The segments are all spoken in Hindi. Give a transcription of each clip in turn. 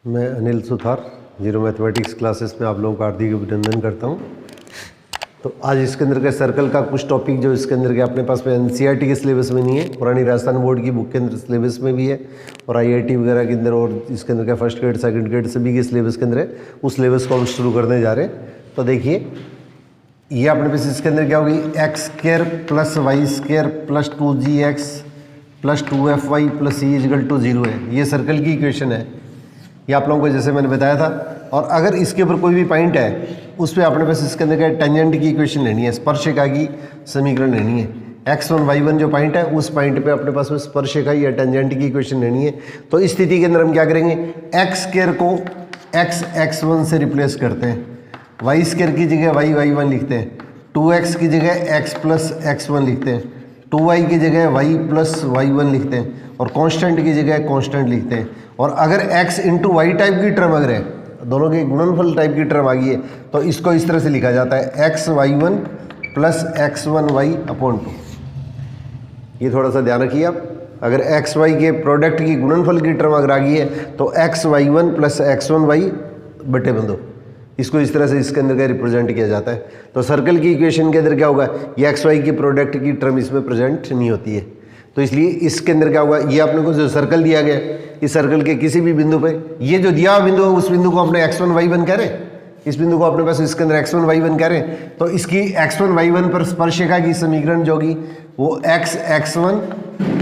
मैं Anil Suthar zero mathematics classes में आप लोगों का हार्दिक अभिनंदन करता हूं। तो आज इसके अंदर के सर्कल का कुछ टॉपिक जो इसके अंदर के अपने पास में एनसीईआरटी के सिलेबस में नहीं है, पुरानी राजस्थान बोर्ड की बुक के अंदर सिलेबस में भी है और आईआईटी वगैरह के अंदर और इसके अंदर का फर्स्ट ग्रेड सेकंड ग्रेड सभी के सिलेबस के अंदर है। उस सिलेबस को हम शुरू करने जा रहे हैं। तो देखिए ये अपने पास इसके अंदर क्या होगी, x square plus y square plus 2gx plus 2fy plus c equal to 0 है। ये सर्कल की इक्वेशन है, ये आप लोगों को जैसे मैंने बताया था। और अगर इसके ऊपर कोई भी पॉइंट है उस पर अपने पास इसके अंदर क्या टेंजेंट की इक्वेशन लेनी है, स्पर्शिका की समीकरण लेनी है। x1 y1 जो पॉइंट है उस पॉइंट पे अपने पास में स्पर्शिका या टेंजेंट की इक्वेशन लेनी है। तो इस स्थिति के अंदर हम क्या करेंगे, एक्स स्क्वायर को x1 से रिप्लेस करते हैं, वाई स्क्वायर की जगह y1 लिखते हैं, 2x की जगह x प्लस x1 लिखते हैं, 2y की जगह y प्लस y1 लिखते हैं और कांस्टेंट की जगह कांस्टेंट लिखते हैं। और अगर x इंटू वाई टाइप की टर्म अगर है, दोनों के गुणनफल टाइप की टर्म आ गई है, तो इसको इस तरह से लिखा जाता है xy1 प्लस x1y अपॉन 2। ये थोड़ा सा ध्यान रखिए आप, अगर xy के प्रोडक्ट की गुणनफल की टर्म अगर आ गई है तो xy1 प्लस x1y बटे बंदो, इसको इस तरह से इसके अंदर का रिप्रेजेंट किया जाता है। तो सर्कल की इक्वेशन के अंदर क्या होगा, ये एक्स वाई की प्रोडक्ट की टर्म इसमें प्रेजेंट नहीं होती है। तो इसलिए इसके अंदर क्या होगा, ये आपने को जो सर्कल दिया गया इस सर्कल के किसी भी बिंदु पे, ये जो दिया हुआ बिंदु है उस बिंदु को अपने x1 y1 कह रहे हैं, इस बिंदु को अपने पास इसके अंदर x1 y1 कह रहे हैं। तो इसकी x1 y1 पर स्पर्शिका की समीकरण जो होगी वो x1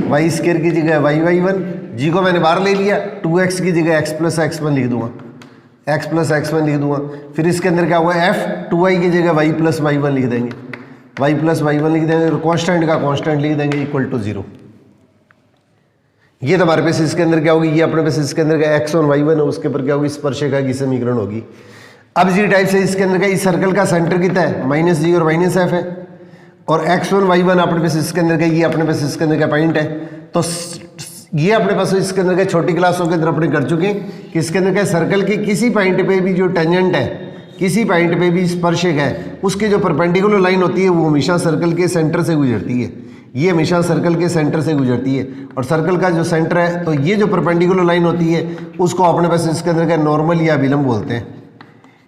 y स्क्वायर की जगह y1, जी को मैंने बाहर ले लिया, 2x की जगह x प्लस x1 लिख दूंगा, x प्लस x1 लिख दूंगा। फिर इसके अंदर क्या हुआ, f 2y की जगह y प्लस y1 लिख देंगे, y प्लस y1 लिख देंगे और कांस्टेंट का कांस्टेंट लिख देंगे इक्वल टू 0। ये तो हमारे पास इसके अंदर क्या होगी, ये अपने पास इसके अंदर का x1 y1 है, उसके ऊपर क्या होगी, स्पर्शिका की समीकरण होगी। अब जी टाइप से इसके अंदर का इस सर्कल का सेंटर कितना है, -g और -f है, और x1 y1 अपने पास इसके अंदर का, ये अपने पास इसके अंदर का पॉइंट है। तो ये अपने पास इसके अंदर के छोटी क्लासों के अंदर अपने कर चुके हैं कि इसके अंदर के सर्कल के किसी पॉइंट पे भी जो टेंजेंट है, किसी पॉइंट पे भी स्पर्शक है, उसकी जो परपेंडिकुलर लाइन होती है वो हमेशा सर्कल के सेंटर से गुजरती है। ये हमेशा सर्कल के सेंटर से गुजरती है और सर्कल का जो सेंटर है, तो ये जो परपेंडिकुलर लाइन होती है उसको अपने पास इसके अंदर का नॉर्मल या अभिलंब बोलते हैं।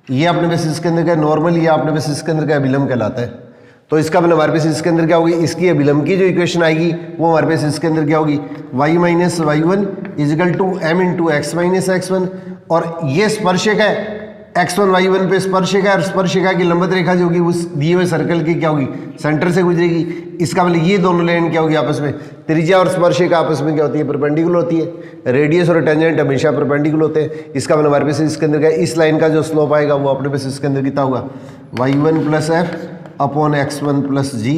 ये अपने पास इसके अंदर का नॉर्मल या अपने पास इसके अंदर का अभिलंब कहलाता है। तो इसका मतलब हमारे पास इसके अंदर क्या होगी, इसकी अभिलंब की जो इक्वेशन आएगी वो हमारे पास इसके अंदर क्या होगी, y minus y1 equal to m into x minus x1। और ये स्पर्शक है, x1 y1 पे स्पर्शक है और स्पर्शिका की लंबवत रेखा जो होगी उस दिए हुए सर्कल की क्या होगी, सेंटर से गुजरेगी। इसका मतलब ये दोनों लाइन क्या होगी आपस में, त्रिज्या और स्पर्शिका आपस में क्या होती है, परपेंडिकुलर होती है। रेडियस और टेंजेंट हमेशा परपेंडिकुलर होते हैं। इसका मतलब हमारे पास इसके अंदर क्या, इस लाइन का जो स्लोप आएगा वो अपने पास इसके अंदर कितना होगा, y1 plus f upon x1 plus g,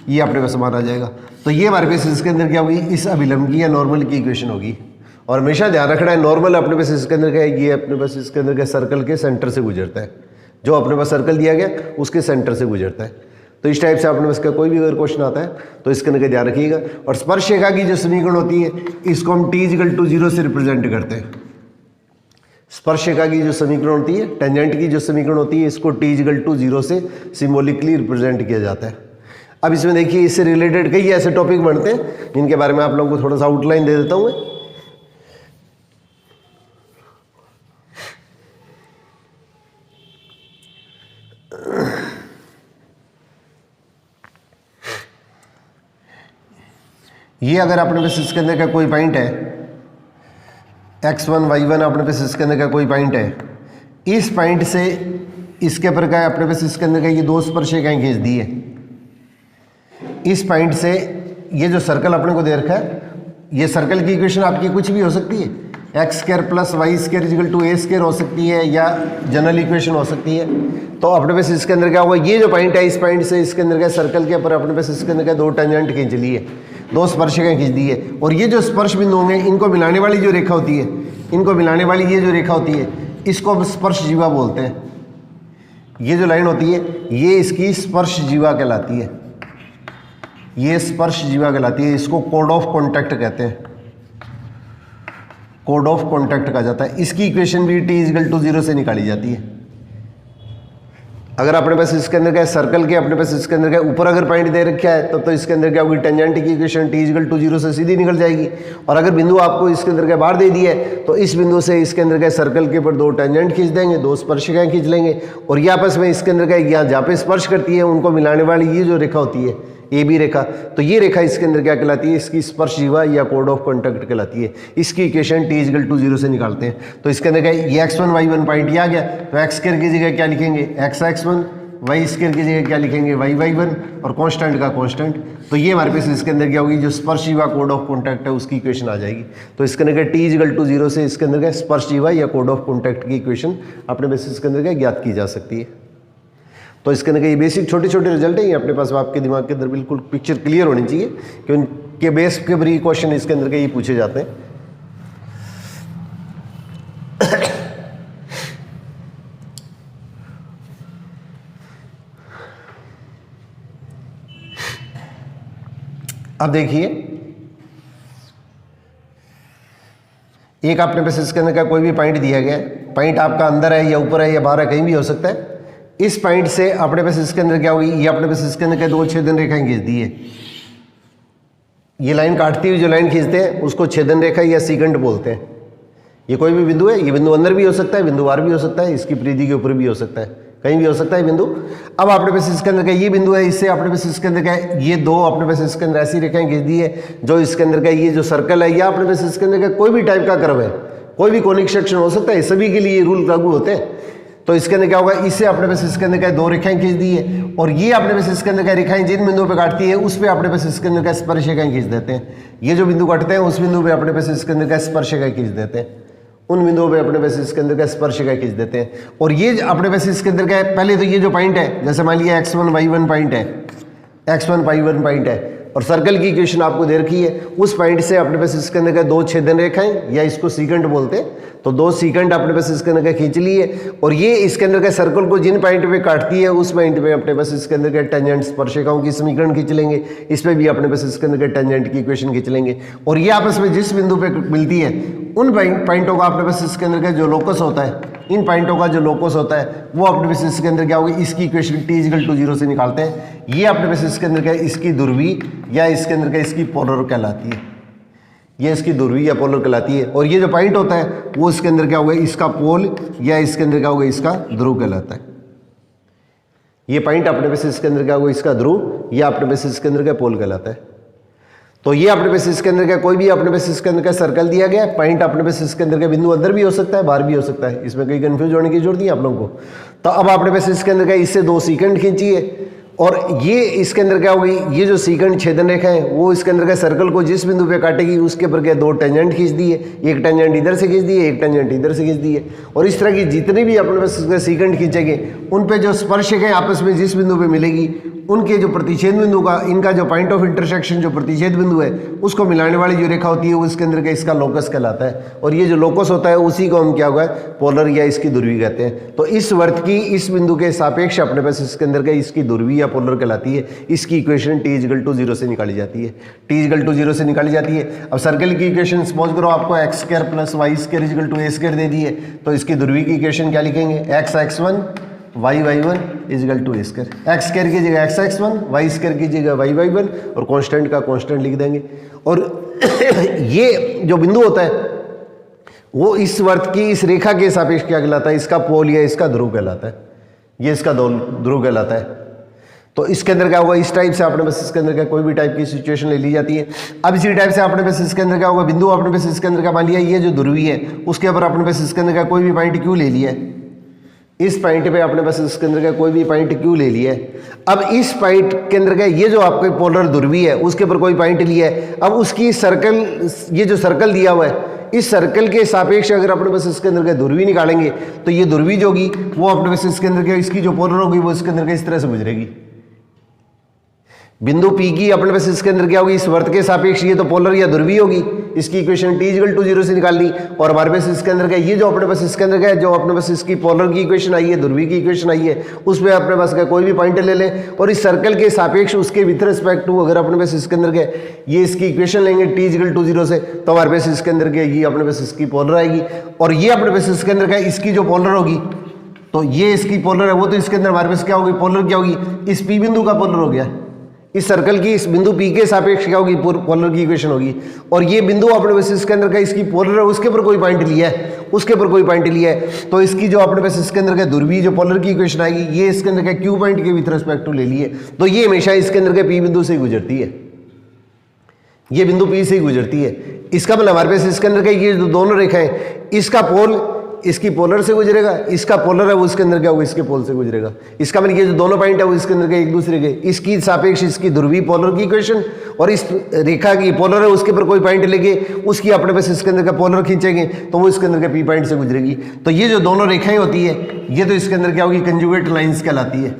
ये अपने पास मान आ जाएगा। तो ये हमारे पास इसके अंदर क्या होगी, इस अभिलंब की या नॉर्मल की इक्वेशन होगी। और हमेशा ध्यान रखना है, नॉर्मल अपने पास इसके अंदर क्या है, ये अपने पास इसके अंदर क्या सर्कल के सेंटर से गुजरता है, जो अपने पास सर्कल दिया गया उसके सेंटर से गुजरता है। तो इस टाइप से अपने पास का कोई भी अगर क्वेश्चन आता है तो इसके अंदर ध्यान रखिएगा। और स्पर्शिका की जो समीकरण होती है इसको हम t इक्वल टू 0 से रिप्रेजेंट करते हैं। स्पर्शिका की जो समीकरण होती है, टेंजेंट की जो समीकरण होती है, इसको t इक्वल टू 0 से सिंबॉलिकली रिप्रेजेंट किया जाता है। अब इसमें देखिए इससे रिलेटेड कई ऐसे टॉपिक बनते हैं जिनके बारे में आप लोगों को थोड़ा सा आउटलाइन दे देता हूँ मैं। ये अगर अपने पास इसके अंदर का कोई पॉइंट है, x1 y1 अपने पास इसके अंदर का कोई पॉइंट है, इस पॉइंट से इसके ऊपर का अपने पास इसके अंदर का ये दो स्पर्शिकाएं खींच दी है। इस पॉइंट से ये जो सर्कल अपने को दे रखा है, ये सर्कल की इक्वेशन आपकी कुछ भी हो सकती है, x square plus y square equal to A square हो सकती है या जनरल इक्वेशन हो सकती है। तो अपने पास इसके अंदर क्या होगा, ये जो पॉइंट है इस पॉइंट से इसके अंदर का सर्कल के ऊपर अपने पास इसके अंदर का दो टेंजेंट खींच ली है, दो स्पर्शिकाएं खींच दी है। और ये जो स्पर्श बिंदु होंगे इनको मिलाने वाली जो रेखा होती है, इनको मिलाने वाली ये जो रेखा होती है इसको हम स्पर्श जीवा बोलते हैं। ये जो लाइन होती है ये इसकी स्पर्श जीवा कहलाती है, ये स्पर्श जीवा कहलाती है। इसको कोड ऑफ कॉन्टैक्ट कहते हैं, कोड ऑफ कॉन्टैक्ट कहा जाता है। इसकी इक्वेशन भी t इक्वल टू 0 से निकाली जाती है। अगर अपने पास इसके अंदर क्या सर्कल के अपने पास इसके अंदर क्या ऊपर अगर पॉइंट दे रखा है तो इसके अंदर क्या होगी, टेंजेंट की इक्वेशन t इक्वल टू 0 से सीधी निकल जाएगी। और अगर बिंदु आपको इसके अंदर क्या बाहर दे दिया है तो इस बिंदु से इसके अंदर क्या सर्कल के ऊपर 2 टेंजेंट खींच देंगे, 2 स्पर्शिकाएं खींच लेंगे और ये आपस में इसके अंदर क्या यहाँ जहाँ पे स्पर्श करती है उनको मिलाने वाली ये जो रेखा होती है ए बी रेखा, तो ये रेखा इसके अंदर क्या कहलाती है, इसकी स्पर्श जीवा या कोड ऑफ कॉन्टैक्ट कहलाती है। इसकी इक्वेशन t इक्वल टू 0 से निकालते हैं। तो इसके अंदर क्या ये x1 y1 पॉइंट ये आ गया, तो x स्क्वायर की जगह क्या लिखेंगे x(x1), y स्क्वायर की जगह क्या लिखेंगे y(y1) और कांस्टेंट का कांस्टेंट। तो ये हमारे पास इसके अंदर क्या होगी, जो स्पर्श जीवा कोड ऑफ कॉन्टैक्ट है उसकी इक्वेशन आ जाएगी। तो इसके अंदर t इक्वल टू 0 से इसके अंदर क्या स्पर्श जीवा या कोड ऑफ कॉन्टैक्ट की इक्वेशन अपने बेसिस इसके अंदर क्या ज्ञात की जा सकती है। तो इसके अंदर ये बेसिक छोटे छोटे रिजल्ट है, ये अपने पास आपके दिमाग के अंदर बिल्कुल पिक्चर क्लियर होनी चाहिए कि उनके बेस के ऊपर ये क्वेश्चन इसके अंदर के ये पूछे जाते हैं। अब देखिए एक अपने पास इसके अंदर का कोई भी पॉइंट दिया गया है, पॉइंट आपका अंदर है या ऊपर है या बाहर है, कहीं भी हो सकता है। इस पॉइंट से अपने पास इसके अंदर क्या होगी, ये अपने पास इसके अंदर क्या 2 छेदन रेखाएं खींच दी है। ये लाइन काटती हुई जो लाइन खींचते हैं उसको छेदन रेखा या सीकंट बोलते हैं। ये कोई भी बिंदु है, ये बिंदु अंदर भी हो सकता है, बिंदु बाहर भी हो सकता है, इसकी परिधि के ऊपर भी हो सकता है, कहीं भी हो सकता है बिंदु। अब अपने पास इसके अंदर क्या ये बिंदु है, इससे अपने पास इसके अंदर क्या ये 2 अपने पास इसके अंदर ऐसी रेखाएं खींच दी है जो इसके अंदर क्या ये जो सर्कल है या अपने पास इसके अंदर क्या कोई भी टाइप का कर्व है, कोई भी कोनिक सेक्शन हो सकता है, सभी के लिए रूल लागू होते हैं। तो इसके अंदर क्या होगा, इससे अपने पास इसके अंदर क्या 2 रेखाएं खींच दी है और ये अपने पास इसके अंदर क्या रेखाएं जिन बिंदुओं पे काटती है उस पे अपने पास इसके अंदर क्या स्पर्शिकाएं खींच देते हैं। ये जो बिंदु काटते हैं उस बिंदु पे अपने पास इसके अंदर क्या स्पर्शिकाएं खींच देते हैं, उन बिंदुओं पे अपने पास इसके अंदर क्या स्पर्शिकाएं खींच देते हैं। और ये अपने पास इसके अंदर क्या है, पहले तो ये जो पॉइंट है जैसे मान लिया x1 y1 पॉइंट है, x1 y1 पॉइंट है और सर्कल की इक्वेशन आपको दे रखी है, उस पॉइंट से अपने पास इसके अंदर क्या 2 छेदन रेखाएं या इसको सीकंट बोलते हैं, तो 2 सीकंट अपने पास इसके अंदर क्या खींच ली है और ये इसके अंदर क्या सर्कल को जिन पॉइंट पे काटती है उस पॉइंट पे अपने पास इसके अंदर क्या टेंजेंट स्पर्शिकाओं की समीकरण खींच लेंगे, इस पे भी अपने पास इसके अंदर क्या टेंजेंट की इक्वेशन खींच लेंगे और ये आपस में जिस बिंदु पे मिलती है उन पॉइंटों का अपने पास इसके अंदर का जो लोकस होता है, इन पॉइंटों का जो लोकस होता है वो अपने पास इसके अंदर क्या होगी, इसकी इक्वेशन t इक्वल टू 0 से निकालते हैं। ये अपने पास इसके अंदर क्या इसकी ध्रुवी या इसके अंदर क्या इसकी पोलर कहलाती है, ये इसकी ध्रुवी या पोलर कहलाती है। और ये जो पॉइंट होता है वो इसके अंदर क्या होगा, इसका पोल या इसके अंदर क्या होगा, इसका ध्रुव कहलाता है। ये पॉइंट अपने पास इसके अंदर क्या होगा, इसका ध्रुव या अपने पास इसके अंदर क्या पोल कहलाता है। तो ये अपने बेसिस के अंदर क्या कोई भी अपने बेसिस के अंदर का सर्कल दिया गया है, पॉइंट अपने बेसिस के अंदर का बिंदु अंदर भी हो सकता है बाहर भी हो सकता है, इसमें कहीं कंफ्यूज होने की जरूरत नहीं है आप लोगों को। तो अब अपने बेसिस के अंदर का इससे 2 सीकंट खींचिए और ये इसके अंदर क्या होगी, ये जो सीकंट छेदन रेखा है वो इसके अंदर का सर्कल को जिस बिंदु पे काटेगी उसके ऊपर क्या 2 टेंजेंट खींच दी है, एक टेंजेंट इधर से खींच दी है, एक टेंजेंट इधर से खींच दी है। और इस तरह की जितने भी अपने पास सीकंट खींचेंगे उन पे जो स्पर्शक है आपस में जिस बिंदु पे मिलेगी उनके जो प्रतिच्छेद बिंदु का, इनका जो पॉइंट ऑफ इंटरसेक्शन जो प्रतिच्छेद बिंदु है उसको मिलाने वाली जो रेखा होती है वो इसके अंदर का इसका लोकस कहलाता है। और ये जो लोकस होता है उसी को हम क्या होगा पोलर या इसकी ध्रुवी कहते हैं। तो इस वर्त की इस बिंदु के सापेक्ष अपने पास इसके अंदर का इसकी ध्रुवी या पोलर कहलाती है। इसकी इक्वेशन t इक्वल टू 0 से निकाली जाती है, t इक्वल टू 0 से निकाली जाती है। अब सर्कल की इक्वेशन सपोज करो आपको x square plus y square equal to a square दे दी है, तो इसकी ध्रुवी की इक्वेशन क्या लिखेंगे, x(x1) y(y1) equal to a square, x square की जगह x(x1), y स्क्वायर की जगह y(y1) और कांस्टेंट का कांस्टेंट लिख देंगे। और ये जो बिंदु होता है वो इस वर्त की इस रेखा के सापेक्ष क्या कहलाता है, इसका पोल या इसका ध्रुव कहलाता है, ये इसका ध्रुव कहलाता है। तो इसके अंदर क्या होगा, इस टाइप से अपने बस इसके अंदर क्या कोई भी टाइप की सिचुएशन ले ली जाती है। अब इसी टाइप से अपने बस इसके अंदर क्या होगा, बिंदु अपने बस इसके अंदर क्या मान लिया, ये जो ध्रुवी है उसके ऊपर अपने बस इसके अंदर क्या कोई भी पॉइंट क्यों ले लिया है, इस पॉइंट पे अपने बस इसके अंदर का कोई भी पॉइंट क्यों ले लिया है। अब इस पॉइंट के अंदर का ये जो आपके पोलर ध्रुवी है उसके ऊपर कोई पॉइंट लिया है। अब उसकी सर्कल, ये जो सर्कल दिया हुआ है इस सर्कल के सापेक्ष अगर अपने बस इसके अंदर का ध्रुवी निकालेंगे तो ये ध्रुवी जो होगी वो अपने बस इसके अंदर का इसकी जो पोलर होगी वो इसके अंदर का इस तरह से गुजरेगी। बिंदु P की अपने पास इसके अंदर क्या होगी, इस वर्त के सापेक्ष ये तो पोलर या ध्रुवी होगी, इसकी इक्वेशन t इक्वल टू 0 से निकाल ली। और हमारे पास इसके अंदर का ये जो अपने पास इसके अंदर का है, जो अपने पास इसकी पोलर की इक्वेशन आई है, ध्रुवी की इक्वेशन आई है, उसमें अपने पास का कोई भी पॉइंट ले लें और इस सर्कल के सापेक्ष उसके विथ रिस्पेक्ट टू अगर अपने पास इसके अंदर के ये इसकी इक्वेशन लेंगे t इक्वल टू 0 से, तो हमारे पास इसके अंदर के ये अपने पास इसकी पोलर आएगी। और ये अपने पास इसके अंदर का इसकी जो पोलर होगी तो ये इसकी पोलर है, वो तो इसके अंदर हमारे पास क्या होगी, पोलर क्या होगी, इस पी बिंदु का पोलर हो गया, इस सर्कल की इस बिंदु पी के सापेक्ष क्या होगी, पोलर की इक्वेशन होगी। और ये बिंदु अपने पास इसके अंदर का इसकी पोलर है, उसके ऊपर कोई पॉइंट लिया है, उसके ऊपर कोई पॉइंट लिया है, तो इसकी जो अपने पास इसके अंदर का ध्रुवीय जो पोलर की इक्वेशन आएगी, ये इसके अंदर का क्यू पॉइंट के विथ रिस्पेक्ट टू ले लिए, तो ये हमेशा इसके अंदर के पी बिंदु से गुजरती है, ये बिंदु पी से ही गुजरती है। इसका मतलब हमारे पास इसके अंदर का ये जो दोनों रेखाएं, इसका पोल इसकी पोलर से गुजरेगा, इसका पोलर है वो इसके अंदर क्या होगा, इसके पोल से गुजरेगा। इसका मतलब ये जो दोनों पॉइंट है वो इसके अंदर के एक दूसरे के, इसकी सापेक्ष इसकी ध्रुवीय पोलर की इक्वेशन, और इस रेखा की पोलर है उसके ऊपर कोई पॉइंट लेके उसकी अपने पास इसके अंदर का पोलर खींचेंगे तो वो इसके अंदर के पी पॉइंट से गुजरेगी। तो ये जो दोनों रेखाएं होती है ये तो इसके अंदर क्या होगी, कंजुगेट लाइंस कहलाती है।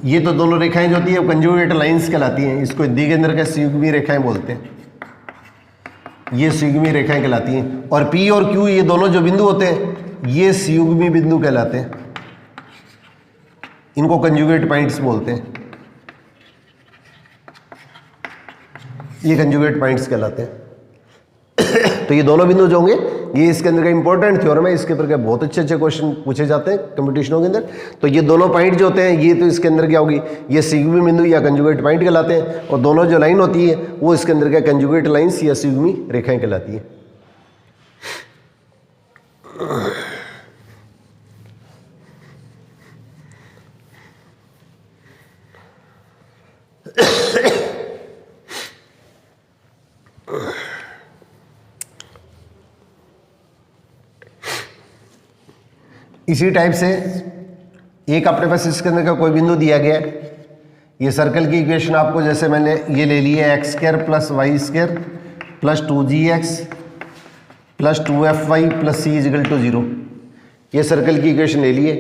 ये तो दोनों रेखाएं जो होती है वो कंजुगेट लाइंस कहलाती हैं। इसको हिंदी के अंदर क्या संयुग्मी रेखाएं बोलते हैं, ये संयुग्मी रेखाएं कहलाती हैं। और P और Q ये दोनों जो बिंदु होते हैं ये संयुग्मी बिंदु कहलाते हैं, इनको कंजुगेट पॉइंट्स बोलते हैं, ये कंजुगेट पॉइंट्स कहलाते हैं। तो ये दोनों बिंदु जो होंगे ये इसके अंदर का इंपॉर्टेंट थ्योरम है, इसके ऊपर क्या बहुत अच्छे अच्छे क्वेश्चन पूछे जाते हैं कंपटीशनों के अंदर। तो ये दोनों पॉइंट जो होते हैं ये तो इसके अंदर क्या होगी, ये संयुग्मी बिंदु या कंजुगेट पॉइंट कहलाते हैं, और दोनों जो लाइन होती है वो इसके अंदर क्या कंजुगेट लाइंस या संयुग्मी रेखाएं कहलाती है। इसी टाइप से एक अपने पास इसके अंदर का कोई बिंदु दिया गया है, ये सर्कल की इक्वेशन आपको जैसे मैंने ये ले ली है x square plus y square plus 2gx plus 2fy plus c equal to 0, ये सर्कल की इक्वेशन ले लिए।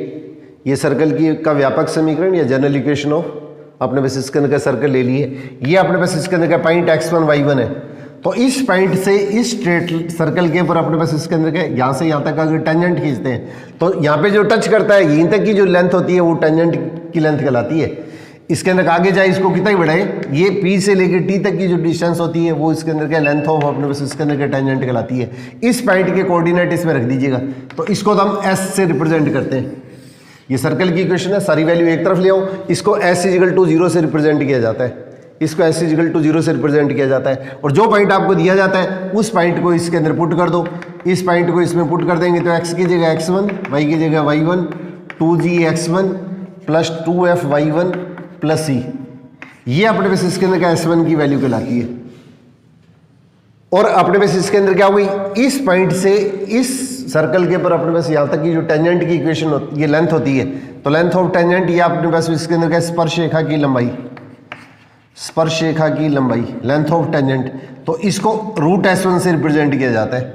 ये सर्कल की का व्यापक समीकरण या जनरल इक्वेशन ऑफ अपने पास इसके अंदर का सर्कल ले लिए। ये अपने पास इसके अंदर का पॉइंट x1 y1 है, तो इस पॉइंट से इस स्ट्रेट सर्कल के ऊपर अपने पास इसके अंदर के यहाँ से यहाँ तक अगर टेंजेंट खींचते हैं तो यहाँ पे जो टच करता है यहीं तक की जो लेंथ होती है वो टेंजेंट की लेंथ कहलाती है। इसके अंदर आगे जाए इसको कितना ही बढ़ाए, ये P से लेकर T तक की जो डिस्टेंस होती है वो इसके अंदर का लेंथ ऑफ अपने पास इसके अंदर का टेंजेंट कहलाती है। इस पॉइंट के कोऑर्डिनेट इसमें रख दीजिएगा, तो इसको तो हम S से रिप्रेजेंट करते हैं। ये सर्कल की इक्वेशन है, सारी वैल्यू एक तरफ ले आओ, इसको S इजिकल टू 0 से रिप्रेजेंट किया जाता है, इसको S इजिकल टू 0 से रिप्रेजेंट किया जाता है। और जो पॉइंट आपको दिया जाता है उस पॉइंट को इसके अंदर पुट कर दो, इस पॉइंट को इसमें पुट कर देंगे तो x की जगह x1, y की जगह y1, 2gx1 plus 2fy1 plus c, ये अपने पास इसके अंदर का S1 की वैल्यू कहलाती है। और अपने पास इसके अंदर क्या हो गई, इस पॉइंट से इस सर्कल के ऊपर अपने पास यहाँ तक की जो टेंजेंट की इक्वेशन होती ये लेंथ होती है, तो लेंथ ऑफ टेंजेंट ये अपने पास इसके अंदर का स्पर्श रेखा की लंबाई, स्पर्श रेखा की लंबाई लेंथ ऑफ टेंजेंट, तो इसको रूट S1 से रिप्रेजेंट किया जाता है,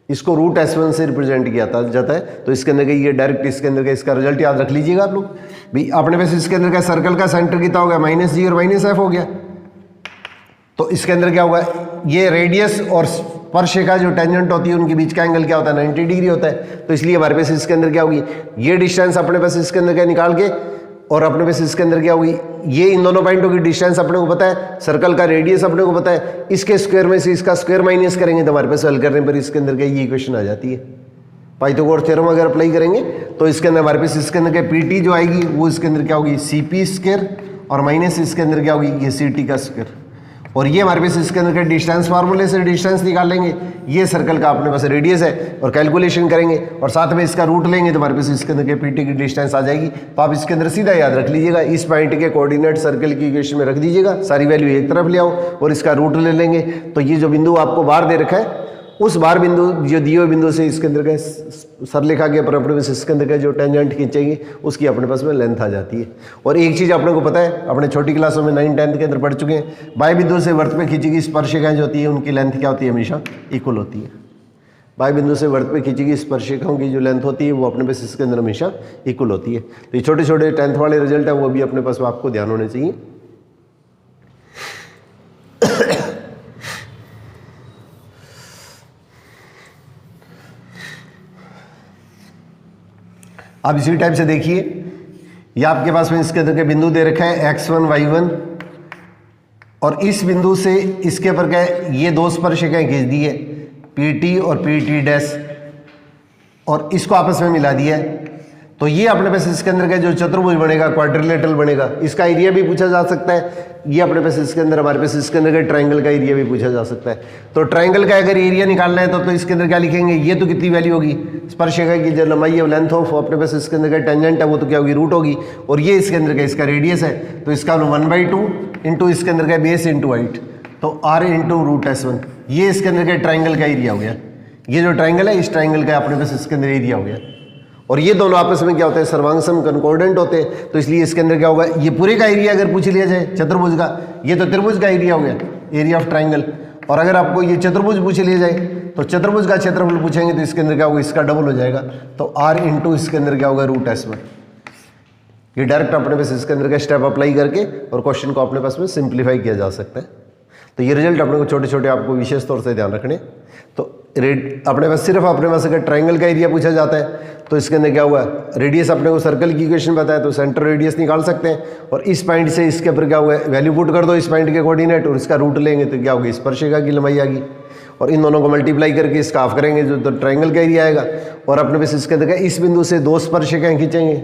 इसको रूट S1 से रिप्रेजेंट किया जाता है। तो इसके अंदर का ये डायरेक्ट इसके अंदर का इसका रिजल्ट याद रख लीजिएगा आप लोग भाई। अपने पास इसके अंदर का सर्कल का सेंटर कितना हो गया, -g और -f हो गया। तो इसके अंदर क्या होगा, ये रेडियस और स्पर्श रेखा जो टेंजेंट होती है उनके बीच का एंगल क्या होता है, 90 डिग्री होता है। तो इसलिए हमारे पास इसके अंदर क्या होगी, ये डिस्टेंस अपने पास इसके अंदर क्या निकाल के, और अपने पास इसके अंदर क्या होगी, ये इन दोनों पॉइंटों की डिस्टेंस अपने को पता है, सर्कल का रेडियस अपने को पता है, इसके स्क्वायर में से इसका स्क्वायर माइनस करेंगे तो हमारे पास हल करने पर इसके अंदर क्या ये इक्वेशन आ जाती है। पाइथागोरस थ्योरम अगर अप्लाई करेंगे तो इसके अंदर हमारे पास इसके अंदर क्या पीटी जो आएगी वो इसके अंदर क्या होगी, सीपी स्क्वायर, और माइनस इसके अंदर क्या होगी, ये सीटी का स्क्वायर। और ये हमारे पास इसके अंदर का डिस्टेंस फार्मूले से डिस्टेंस निकाल लेंगे, ये सर्कल का अपने पास रेडियस है और कैलकुलेशन करेंगे और साथ में इसका रूट लेंगे तो हमारे पास इसके अंदर के पीटी की डिस्टेंस आ जाएगी। तो आप इसके अंदर सीधा याद रख लीजिएगा, इस पॉइंट के कोऑर्डिनेट सर्कल की इक्वेशन में रख दीजिएगा, सारी वैल्यू एक तरफ ले आओ और इसका रूट ले लेंगे। तो ये जो बिंदु आपको बाहर दे रखा है उस बार बिंदु जो दिए हुए बिंदु से इसके अंदर का सरलेखा के अपने पास इसके अंदर का जो टेंजेंट खींचेगी उसकी अपने पास में लेंथ आ जाती है। और एक चीज़ अपने को पता है, अपने छोटी क्लासों में 9th 10th के अंदर पढ़ चुके हैं, बाएं बिंदु से वृत्त पे खींचेगी स्पर्शिकाएं जो होती है उनकी लेंथ क्या होती है, हमेशा इक्वल होती है। बाएं बिंदु से वृत्त पे खींचेगी स्पर्शिकाओं की जो लेंथ होती है वो अपने पास इसके अंदर हमेशा इक्वल होती है। तो ये छोटे छोटे 10th वाले रिजल्ट है वो भी अपने पास आपको ध्यान होने चाहिए। अब इसी टाइप से देखिए, ये आपके पास में इसके अंदर के बिंदु दे रखा है x1 y1, और इस बिंदु से इसके ऊपर क्या है, ये दो स्पर्शिकाएं खींच दी है PT और PT डैश। और इसको आपस में मिला दिया है, तो ये अपने पास इसके अंदर का जो चतुर्भुज बनेगा, क्वाड्रिलेटरल बनेगा, इसका एरिया भी पूछा जा सकता है। ये अपने पास इसके अंदर हमारे पास इसके अंदर का ट्रायंगल का एरिया भी पूछा जा सकता है। तो ट्रायंगल का अगर एरिया निकालना है तो इसके अंदर क्या लिखेंगे, ये तो कितनी वैल्यू होगी, स्पर्शिका की जो लंबाई है, लेंथ ऑफ अपने पास इसके अंदर का टेंजेंट है वो तो क्या होगी, रूट होगी, और ये इसके अंदर का इसका रेडियस है, तो इसका 1/2 इंटू इसके अंदर का बेस इंटू हाइट, तो r इंटू रूट S1, ये इसके अंदर का ट्रायंगल का एरिया हो गया। ये जो ट्रायंगल है इस ट्रायंगल का अपने पास इसके अंदर एरिया हो गया, और ये दोनों आपस में क्या होते हैं, सर्वांगसम कंकॉर्डेंट होते हैं। तो इसलिए इसके अंदर क्या होगा, ये पूरे का एरिया अगर पूछ लिया जाए चतुर्भुज का, ये तो त्रिभुज का एरिया हो गया, एरिया ऑफ ट्रायंगल, और अगर आपको ये चतुर्भुज पूछ लिया जाए तो चतुर्भुज का क्षेत्रफल पूछेंगे तो इसके अंदर क्या होगा, इसका डबल हो जाएगा, तो r इंटू इसके अंदर क्या होगा, रूट S1। ये डायरेक्ट अपने पास इसके अंदर का स्टेप अप्लाई करके और क्वेश्चन को अपने पास में सिंप्लीफाई किया जा सकता है। तो ये रिजल्ट अपने को छोटे छोटे आपको विशेष तौर से ध्यान रखने। तो अपने पास सिर्फ अपने पास अगर ट्रायंगल का एरिया पूछा जाता है तो इसके अंदर क्या हुआ, रेडियस अपने को सर्कल की इक्वेशन बताया तो सेंटर रेडियस निकाल सकते हैं, और इस पॉइंट से इसके ऊपर क्या हुआ, वैल्यू पुट कर दो इस पॉइंट के कोऑर्डिनेट और इसका रूट लेंगे तो क्या होगी, स्पर्शिका की लंबाई आ गई, और इन दोनों को मल्टीप्लाई करके इसका हाफ करेंगे जो तो ट्रायंगल का एरिया आएगा, और अपने पास इसके अंदर इस बिंदु से 2 स्पर्शिकाएं खींचेंगे,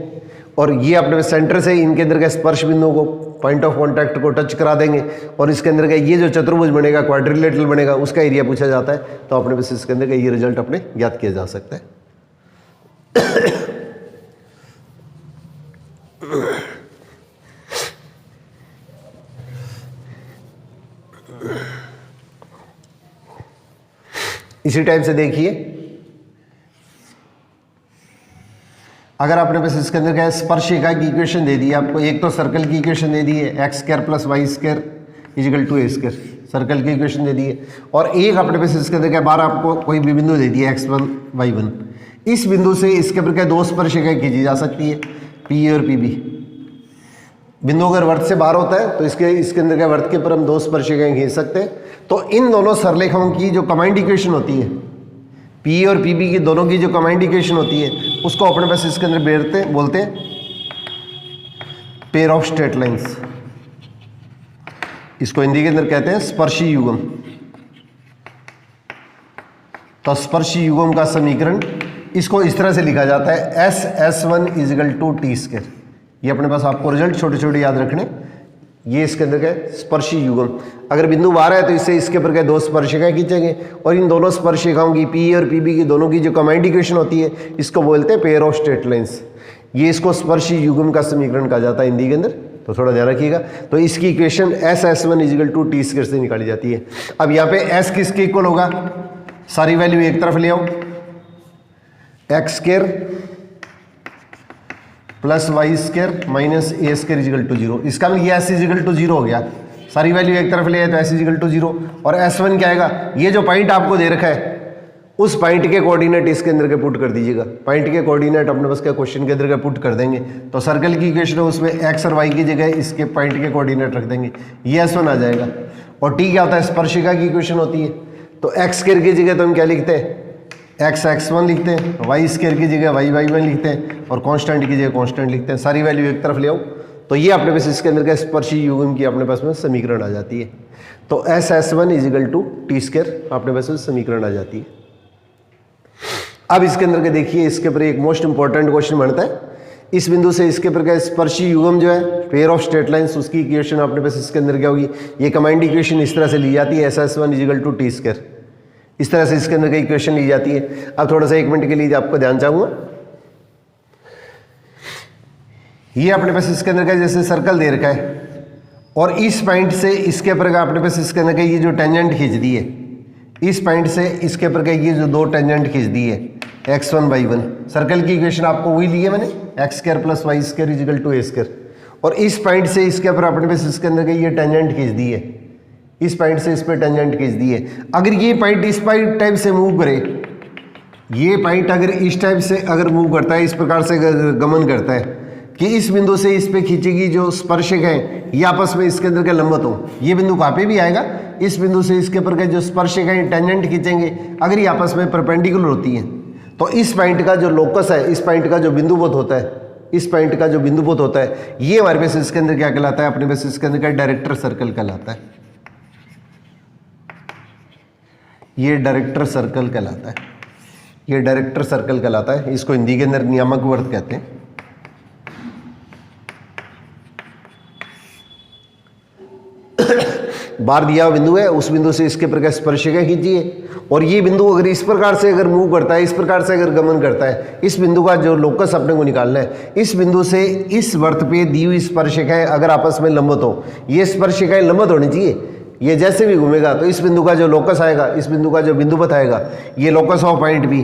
और ये अपने पास सेंटर से इनके अंदर का स्पर्श बिंदु को, पॉइंट ऑफ कॉन्टैक्ट को टच करा देंगे, और इसके अंदर का ये जो चतुर्भुज बनेगा, क्वाड्रिलेटरल बनेगा, उसका एरिया पूछा जाता है। तो अपने पास इसके अंदर का ये रिजल्ट अपने ज्ञात किया जा सकता है। इसी टाइप से देखिए, अगर आपने पास इसके अंदर क्या है, स्पर्शिका की इक्वेशन दे दी है आपको, एक तो सर्कल की इक्वेशन दे दी है, x² + y² = a², सर्कल की इक्वेशन दे दी है, और एक अपने पास इसके अंदर क्या बार आपको कोई भी बिंदु दे दिया x1 y1, इस बिंदु से इसके ऊपर क्या 2 स्पर्शिकाएं खींची जा सकती है, P और PB। बिंदु अगर वृत्त से बाहर होता है तो इसके अंदर क्या वृत्त के ऊपर हम 2 स्पर्शिकाएं खींच सकते हैं। तो इन दोनों सरलेखाओं की जो कंबाइंड इक्वेशन होती है, P और PB की दोनों की जो कंबाइंड इक्वेशन होती है, उसको अपने पास इसके अंदर बोलते हैं पेयर ऑफ स्ट्रेट लाइंस। इसको हिंदी के अंदर कहते हैं स्पर्शी युग्म। तो स्पर्शी युग्म का समीकरण इसको इस तरह से लिखा जाता है S1 = t²। ये अपने पास आपको रिजल्ट छोटे छोटे याद रखने। ये इसके अंदर क्या स्पर्शी युग्म, अगर बिंदु बाहर है तो इससे इसके ऊपर क्या 2 स्पर्शिकाएं खींचेंगे, और इन दोनों स्पर्शिकाओं की P और PB की दोनों की जो कंबाइंड इक्वेशन होती है, इसको बोलते हैं पेयर ऑफ स्ट्रेट लाइंस। ये इसको स्पर्शी युग्म का समीकरण कहा जाता है हिंदी के अंदर, तो थोड़ा ध्यान रखिएगा। तो इसकी इक्वेशन S1 = t² से निकाली जाती है। अब यहाँ पे S किसके इक्वल होगा, सारी वैल्यू एक तरफ ले आओ, x² + y² - a² = 0। इसका मतलब ये S = 0 हो गया, सारी वैल्यू एक तरफ ले आए तो S = 0, और S1 क्या आएगा, ये जो पॉइंट आपको दे रखा है उस पॉइंट के कोऑर्डिनेट इसके अंदर के पुट कर दीजिएगा। पॉइंट के कोऑर्डिनेट अपने पास क्या क्वेश्चन के अंदर का पुट कर देंगे, तो सर्कल की इक्वेशन है उसमें x और y की जगह इसके पॉइंट के कोऑर्डिनेट रख देंगे, ये S1 आ जाएगा। और t क्या होता है, स्पर्शिका की इक्वेशन होती है, तो x² की जगह तो हम क्या लिखते हैं, x1 लिखते हैं, y² की जगह y1 लिखते हैं, और कांस्टेंट की जगह कांस्टेंट लिखते हैं। सारी वैल्यू एक तरफ ले आओ, तो ये अपने पास इसके अंदर का स्पर्शी युग्म की अपने पास में समीकरण आ जाती है। तो S1 = t² अपने पास में समीकरण आ जाती है। अब इसके अंदर के देखिए, इसके ऊपर एक मोस्ट इंपॉर्टेंट क्वेश्चन बनता है, इस बिंदु से इसके ऊपर का स्पर्शी युग्म जो है पेयर ऑफ स्ट्रेट लाइंस, उसकी इक्वेशन अपने पास इसके अंदर क्या होगी, ये कंबाइंड इक्वेशन इस तरह से ली जाती है S1 = t²। इस तरह से इसके अंदर की इक्वेशन ली जाती है। अब थोड़ा सा 1 मिनट के लिए आपको ध्यान चाहूंगा, ये अपने पास इसके अंदर का जैसे सर्कल दे रखा है, और इस पॉइंट से इसके ऊपर का अपने पास इसके अंदर का ये जो टेंजेंट खींच दी है, इस पॉइंट से इसके ऊपर का ये जो 2 टेंजेंट खींच दी है x1 y1, सर्कल की इक्वेशन आपको वही ली है मैंने, x² + y² = a², और इस पॉइंट से इसके ऊपर अपने पास इसके अंदर का ये टेंजेंट खींच दी है, इस पॉइंट से इस पे टेंजेंट खींच दी है। अगर ये पॉइंट इस पॉइंट टाइप से मूव करे, ये पॉइंट अगर इस टाइप से अगर मूव करता है, इस प्रकार से गमन करता है कि इस बिंदु से इस पे खींचेगी जो स्पर्शक है ये आपस में इसके अंदर के लंबवत हो, ये बिंदु कहाँ पे भी आएगा, इस बिंदु से इसके ऊपर के जो स्पर्शक है टेंजेंट खींचेंगे, अगर ये आपस में परपेंडिकुलर होती है, तो इस पॉइंट का जो लोकस है, इस पॉइंट का जो बिंदुवत होता है, इस पॉइंट का जो बिंदुवत होता है, ये हमारे पास इसके अंदर क्या कहलाता है, अपने पास इसके अंदर का डायरेक्टर सर्कल कहलाता है। ये डायरेक्टर सर्कल कहलाता है। ये डायरेक्टर सर्कल कहलाता है, इसको हिंदी के अंदर नियामक वर्त कहते हैं। बार दिया हुआ बिंदु है, उस बिंदु से इसके प्रकार स्पर्शिका खींचिए और ये बिंदु अगर इस प्रकार से अगर मूव करता है, इस प्रकार से अगर गमन करता है, इस बिंदु का जो लोकस अपने को निकालना है, इस बिंदु से इस वर्त पे दी हुई स्पर्शिकाएं अगर आपस में लंबवत हो, ये स्पर्शिकाएं लंबवत होनी चाहिए। ये जैसे भी घूमेगा तो इस बिंदु का जो लोकस आएगा, इस बिंदु का जो बिंदुवत आएगा, ये लोकस ऑफ पॉइंट बी,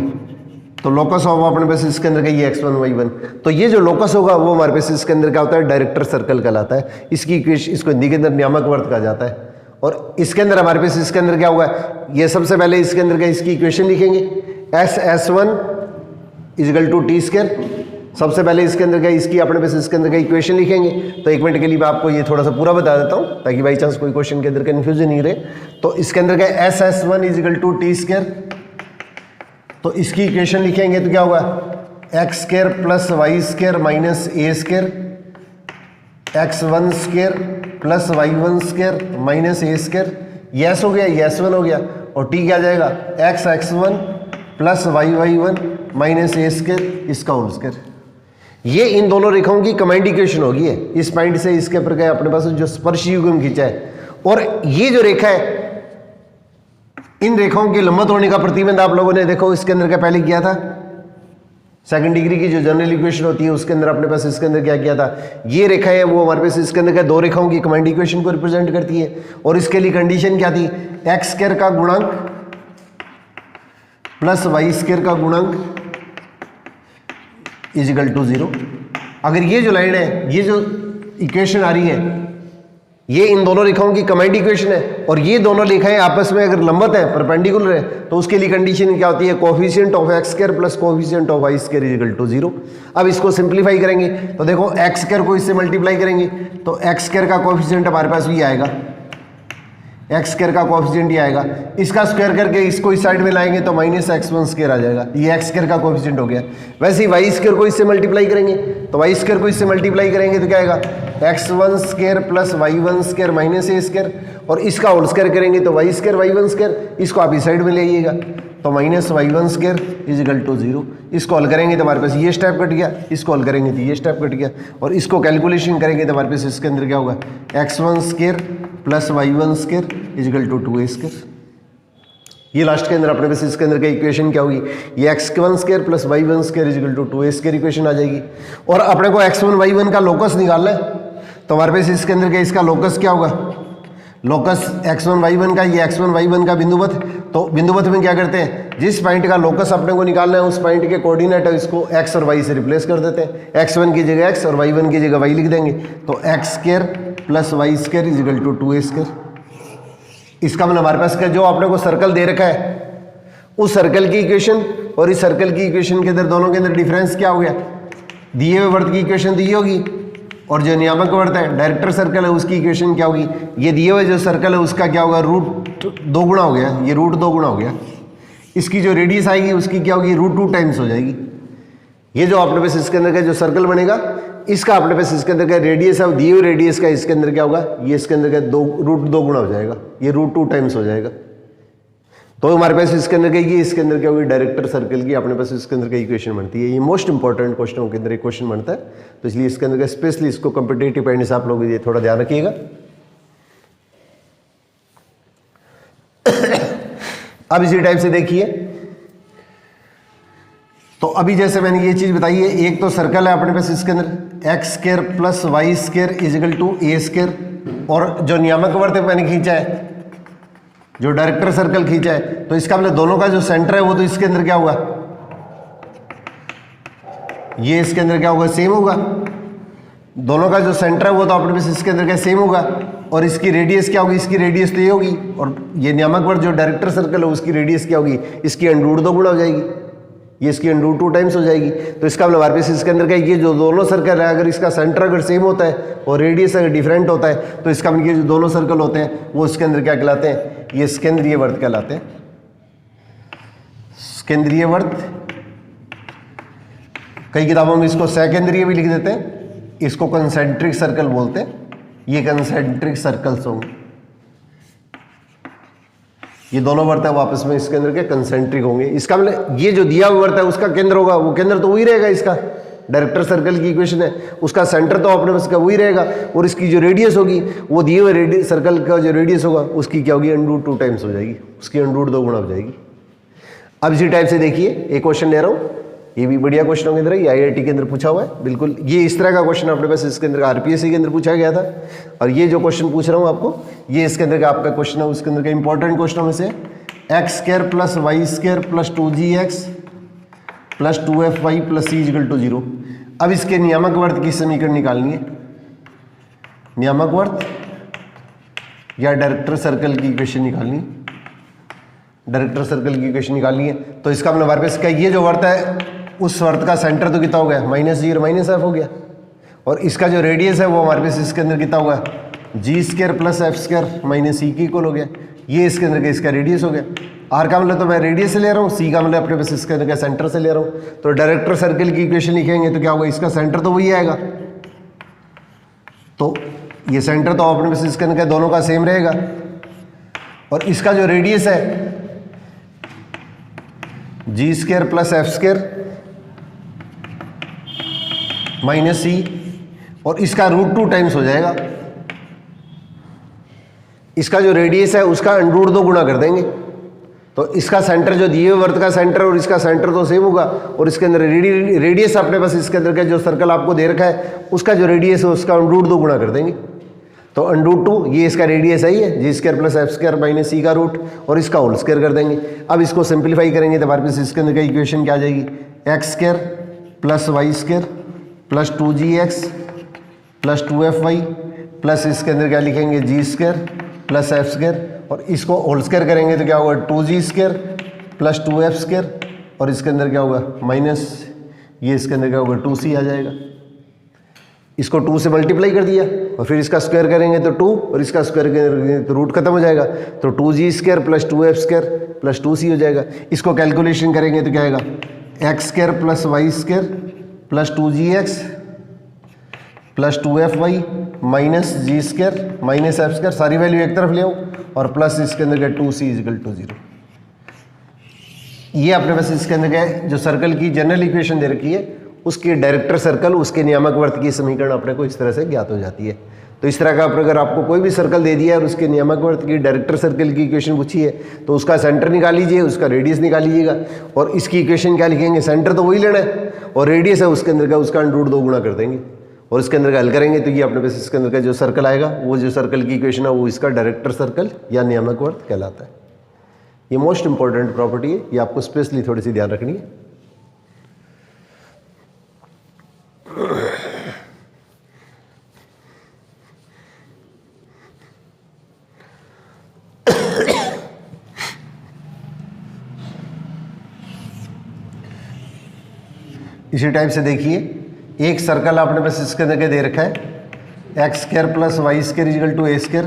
तो लोकस ऑफ अपने पास इसके अंदर का ये x1 y1, तो ये जो लोकस होगा वो हमारे पास इसके अंदर क्या होता है, डायरेक्टर सर्कल कहलाता है। इसकी इक्वेशन, इसको हिंदी के अंदर नियामक वर्त कहा जाता है। और इसके अंदर हमारे पास इसके अंदर क्या होगा, ये सबसे पहले इसके अंदर का इसकी इक्वेशन लिखेंगे, S1 = t²। सबसे पहले इसके अंदर का इसकी अपने पास इसके अंदर का इक्वेशन लिखेंगे। तो एक मिनट के लिए मैं आपको ये थोड़ा सा पूरा बता देता हूँ ताकि बाई चांस कोई क्वेश्चन के अंदर कन्फ्यूजन नहीं रहे। तो इसके अंदर का S1 = t², तो इसकी इक्वेशन लिखेंगे तो क्या होगा, x² + y² - a², x1² + y1² - a², yes हो गया, S1 हो गया, और t क्या जाएगा, x1 + y1 - a², इसका होल स्क्वायर। ये इन दोनों रेखाओं की कंबाइंड इक्वेशन होगी है। इस पॉइंट से इसके प्रकार अपने पास जो स्पर्श युग्म खींचा है, और ये जो रेखा है, इन रेखाओं के लंबवत होने का प्रतिबंध आप लोगों ने देखो इसके अंदर क्या पहले किया था, सेकंड डिग्री की जो जनरल इक्वेशन होती है उसके अंदर अपने पास इसके अंदर क्या किया था, ये रेखा है वो हमारे पास इसके अंदर क्या दो रेखाओं की कंबाइंड इक्वेशन को रिप्रेजेंट करती है। और इसके लिए कंडीशन क्या थी, x² का गुणांक प्लस y² का गुणांक = 0। अगर ये जो लाइन है, ये जो इक्वेशन आ रही है, ये इन दोनों रेखाओं की कंबाइंड इक्वेशन है, और ये दोनों रेखाएं आपस में अगर लंबवत है, परपेंडिकुलर है, तो उसके लिए कंडीशन क्या होती है, coefficient of x² plus coefficient of y² = 0। अब इसको सिंप्लीफाई करेंगे तो देखो x² को इससे मल्टीप्लाई करेंगे तो x² का कोएफिशिएंट हमारे पास भी आएगा, x² का कोएफिशिएंट ही आएगा, इसका स्क्वायर करके इसको इस साइड में लाएंगे तो -x1² आ जाएगा, ये x² का कोएफिशिएंट हो गया। वैसे ही y² को इससे मल्टीप्लाई करेंगे तो y² को इससे मल्टीप्लाई करेंगे तो क्या आएगा, x1² + y1² - a², और इसका होल स्क्वायर करेंगे तो y² y1², इसको आप इस साइड में ले आइएगा तो -y1² = 0। इसको हल करेंगे तो हमारे पास ये स्टेप कट गया, इसको हल करेंगे तो ये स्टेप कट गया, और इसको कैलकुलेशन करेंगे तो हमारे पास इसके अंदर क्या होगा, x1² + y1² = 2a²। ये लास्ट के अंदर अपने पास इसके अंदर का इक्वेशन क्या होगी, ये x1² + y1² = 2a² इक्वेशन आ जाएगी। और अपने को x1 y1 का लोकस निकालना है तो हमारे पास इसके अंदर का इसका लोकस क्या होगा, लोकस x1 y1 का, ये x1 y1 का बिंदुवत, तो बिंदुवत में क्या करते हैं, जिस पॉइंट का लोकस अपने को निकालना है उस पॉइंट के कोऑर्डिनेट है, इसको x और y से रिप्लेस कर देते हैं, x1 की जगह x और y1 की जगह y लिख देंगे, तो x² + y² = 2a²। इसका मतलब हमारे पास का जो अपने को सर्कल दे रखा है, उस सर्कल की इक्वेशन और इस सर्कल की इक्वेशन के अंदर दोनों के अंदर डिफरेंस क्या हो गया, दिए हुए वर्त की इक्वेशन दी होगी, और जो नियामक वर्त है डायरेक्टर सर्कल है उसकी इक्वेशन क्या होगी, ये दिए हुए जो सर्कल है उसका क्या होगा, √2 गुना हो गया, ये √2 गुना हो गया। इसकी जो रेडियस आएगी उसकी क्या होगी, √2 टाइम्स हो जाएगी। ये जो अपने पास इसके अंदर का जो सर्कल बनेगा, इसका अपने पास इसके अंदर का रेडियस है, दिए हुए रेडियस का इसके अंदर क्या होगा, ये इसके अंदर का √2 गुना हो जाएगा, ये √2 टाइम्स हो जाएगा। तो हमारे पास इसके अंदर का ये इसके अंदर क्या होगी, डायरेक्टर सर्कल की अपने पास इसके अंदर का इक्वेशन बनती है। ये मोस्ट इंपॉर्टेंट क्वेश्चनों के अंदर एक क्वेश्चन बनता है, तो इसलिए इसके अंदर का स्पेशली इसको कॉम्पिटिटिव पॉइंट से आप लोग ये थोड़ा ध्यान रखिएगा। अब इसी टाइप से देखिए, तो अभी जैसे मैंने ये चीज बताई है, एक तो सर्कल है अपने पास इसके अंदर x² + y² = a², और जो नियामक वर्त मैंने खींचा है, जो डायरेक्टर सर्कल खींचा है, तो इसका मतलब दोनों का जो सेंटर है वो तो इसके अंदर क्या होगा, ये इसके अंदर क्या होगा, सेम होगा। दोनों का जो सेंटर है वो तो अपने पास इसके अंदर क्या सेम होगा, और इसकी रेडियस क्या होगी, इसकी रेडियस तो ये होगी, और ये नियामक वर्त जो डायरेक्टर सर्कल है उसकी रेडियस क्या होगी, इसकी √2 गुना हो जाएगी, ये इसकी √2 टाइम्स हो जाएगी। तो इसका मतलब हमारे पास इसके अंदर का ये जो दोनों सर्कल है, अगर इसका सेंटर अगर सेम होता है और रेडियस अगर डिफरेंट होता है, तो इसका मतलब ये जो दोनों सर्कल होते हैं वो इसके अंदर क्या कहलाते हैं, ये स्केंद्रीय वर्त कहलाते हैं। स्केंद्रीय वर्त, कई किताबों में इसको सकेंद्रीय भी लिख देते हैं, इसको कंसेंट्रिक सर्कल बोलते हैं, ये कंसेंट्रिक सर्कल्स होंगे। ये दोनों वर्त है वो आपस में इसके अंदर के कंसेंट्रिक होंगे। इसका मतलब ये जो दिया हुआ वर्त है उसका केंद्र होगा, वो केंद्र तो वही रहेगा। इसका डायरेक्टर सर्कल की इक्वेशन है, उसका सेंटर तो अपने पास का वही रहेगा, और इसकी जो रेडियस होगी वो दिए हुए सर्कल का जो रेडियस होगा उसकी क्या होगी, √2 टाइम्स हो जाएगी, उसकी √2 गुना हो जाएगी। अब इसी टाइप से देखिए एक क्वेश्चन ले रहा हूँ, ये भी बढ़िया क्वेश्चन के अंदर है, ये IIT के अंदर पूछा हुआ है बिल्कुल। ये इस तरह का क्वेश्चन अपने पास इसके अंदर RPSC के अंदर पूछा गया था, और ये जो क्वेश्चन पूछ रहा हूँ आपको ये इसके अंदर का आपका क्वेश्चन है, उसके अंदर का इंपॉर्टेंट क्वेश्चन में से x² + y² + 2gx + 2fy + c = 0। अब इसके नियामक वर्त की समीकरण निकालनी है, नियामक वर्त या डायरेक्टर सर्कल की इक्वेशन निकालनी है, डायरेक्टर सर्कल की इक्वेशन निकालनी है। तो इसका मतलब हमारे पास ये जो वर्त है उस वर्त का सेंटर तो कितना हो गया, -g और -f हो गया, और इसका जो रेडियस है वो हमारे पास इसके अंदर कितना होगा, g² + f² - e के इक्वल हो गया। ये इसके अंदर का इसका रेडियस हो गया। r का मतलब तो मैं रेडियस से ले रहा हूँ, c का मतलब अपने पास इसके अंदर का सेंटर से ले रहा हूँ। तो डायरेक्टर सर्कल की इक्वेशन लिखेंगे तो क्या होगा, इसका सेंटर तो वही आएगा, तो ये सेंटर तो अपने पास इसके अंदर का दोनों का सेम रहेगा, और इसका जो रेडियस है g² + f² - e, और इसका √2 टाइम्स हो जाएगा। इसका जो रेडियस है उसका √2 गुना कर देंगे, तो इसका सेंटर जो दिए हुए वर्त का सेंटर और इसका सेंटर तो सेम होगा, और इसके अंदर रेडियस अपने पास इसके अंदर का जो सर्कल आपको दे रखा है उसका जो रेडियस है उसका √2 गुना कर देंगे। तो √2 ये इसका रेडियस है, g² + f² - e का रूट, और इसका होल स्क्वायर कर देंगे। अब इसको सिंप्लीफाई करेंगे तो हमारे पास इसके अंदर का इक्वेशन क्या आ जाएगी, x² + y² + 2gx + 2fy plus इसके अंदर क्या लिखेंगे, g² + f², और इसको होल स्क्वायर करेंगे तो क्या होगा, 2g² + 2f², और इसके अंदर क्या होगा माइनस, ये इसके अंदर क्या होगा 2c आ जाएगा। इसको 2 से मल्टीप्लाई कर दिया और फिर इसका स्क्वायर करेंगे तो 2, और इसका स्क्वायर करेंगे तो रूट खत्म हो जाएगा, तो 2g² + 2f² + 2c हो जाएगा। इसको कैलकुलेशन करेंगे तो क्या आएगा, x² + y² + 2gx + 2fy - g² - f², सारी वैल्यू एक तरफ ले आओ, और प्लस इसके अंदर का 2c = 0। ये अपने पास इसके अंदर क्या है, जो सर्कल की जनरल इक्वेशन दे रखी है उसके डायरेक्टर सर्कल उसके नियामक वर्त की समीकरण अपने को इस तरह से ज्ञात हो जाती है। तो इस तरह का अगर आपको कोई भी सर्कल दे दिया है और उसके नियामक वर्त की डायरेक्टर सर्कल की इक्वेशन पूछी है तो उसका सेंटर निकाल लीजिए, उसका रेडियस निकाल लीजिएगा, और इसकी इक्वेशन क्या लिखेंगे, सेंटर तो वही लेना है और रेडियस है उसके अंदर का उसका √2 गुना कर देंगे, और इसके अंदर का हल करेंगे तो ये अपने पास इसके अंदर का जो सर्कल आएगा वो जो सर्कल की इक्वेशन है वो इसका डायरेक्टर सर्कल या नियामक वर्त कहलाता है। ये मोस्ट इंपॉर्टेंट प्रॉपर्टी है, ये आपको स्पेशली थोड़ी सी ध्यान रखनी है। इसी टाइप से देखिए एक सर्कल आपने पास इसके अंदर के दे रखा है, x² + y² = a²,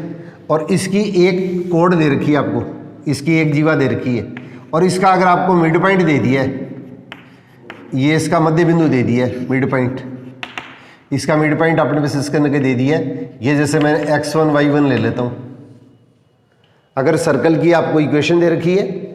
और इसकी एक कोड दे रखी है आपको, इसकी एक जीवा दे रखी है, और इसका अगर आपको मिड पॉइंट दे दिया है, ये इसका मध्य बिंदु दे दिया है मिड पॉइंट, इसका मिड पॉइंट अपने पास इसके अंदर के दे दिया है, ये जैसे मैंने x1 y1 ले लेता हूँ। अगर सर्कल की आपको इक्वेशन दे रखी है,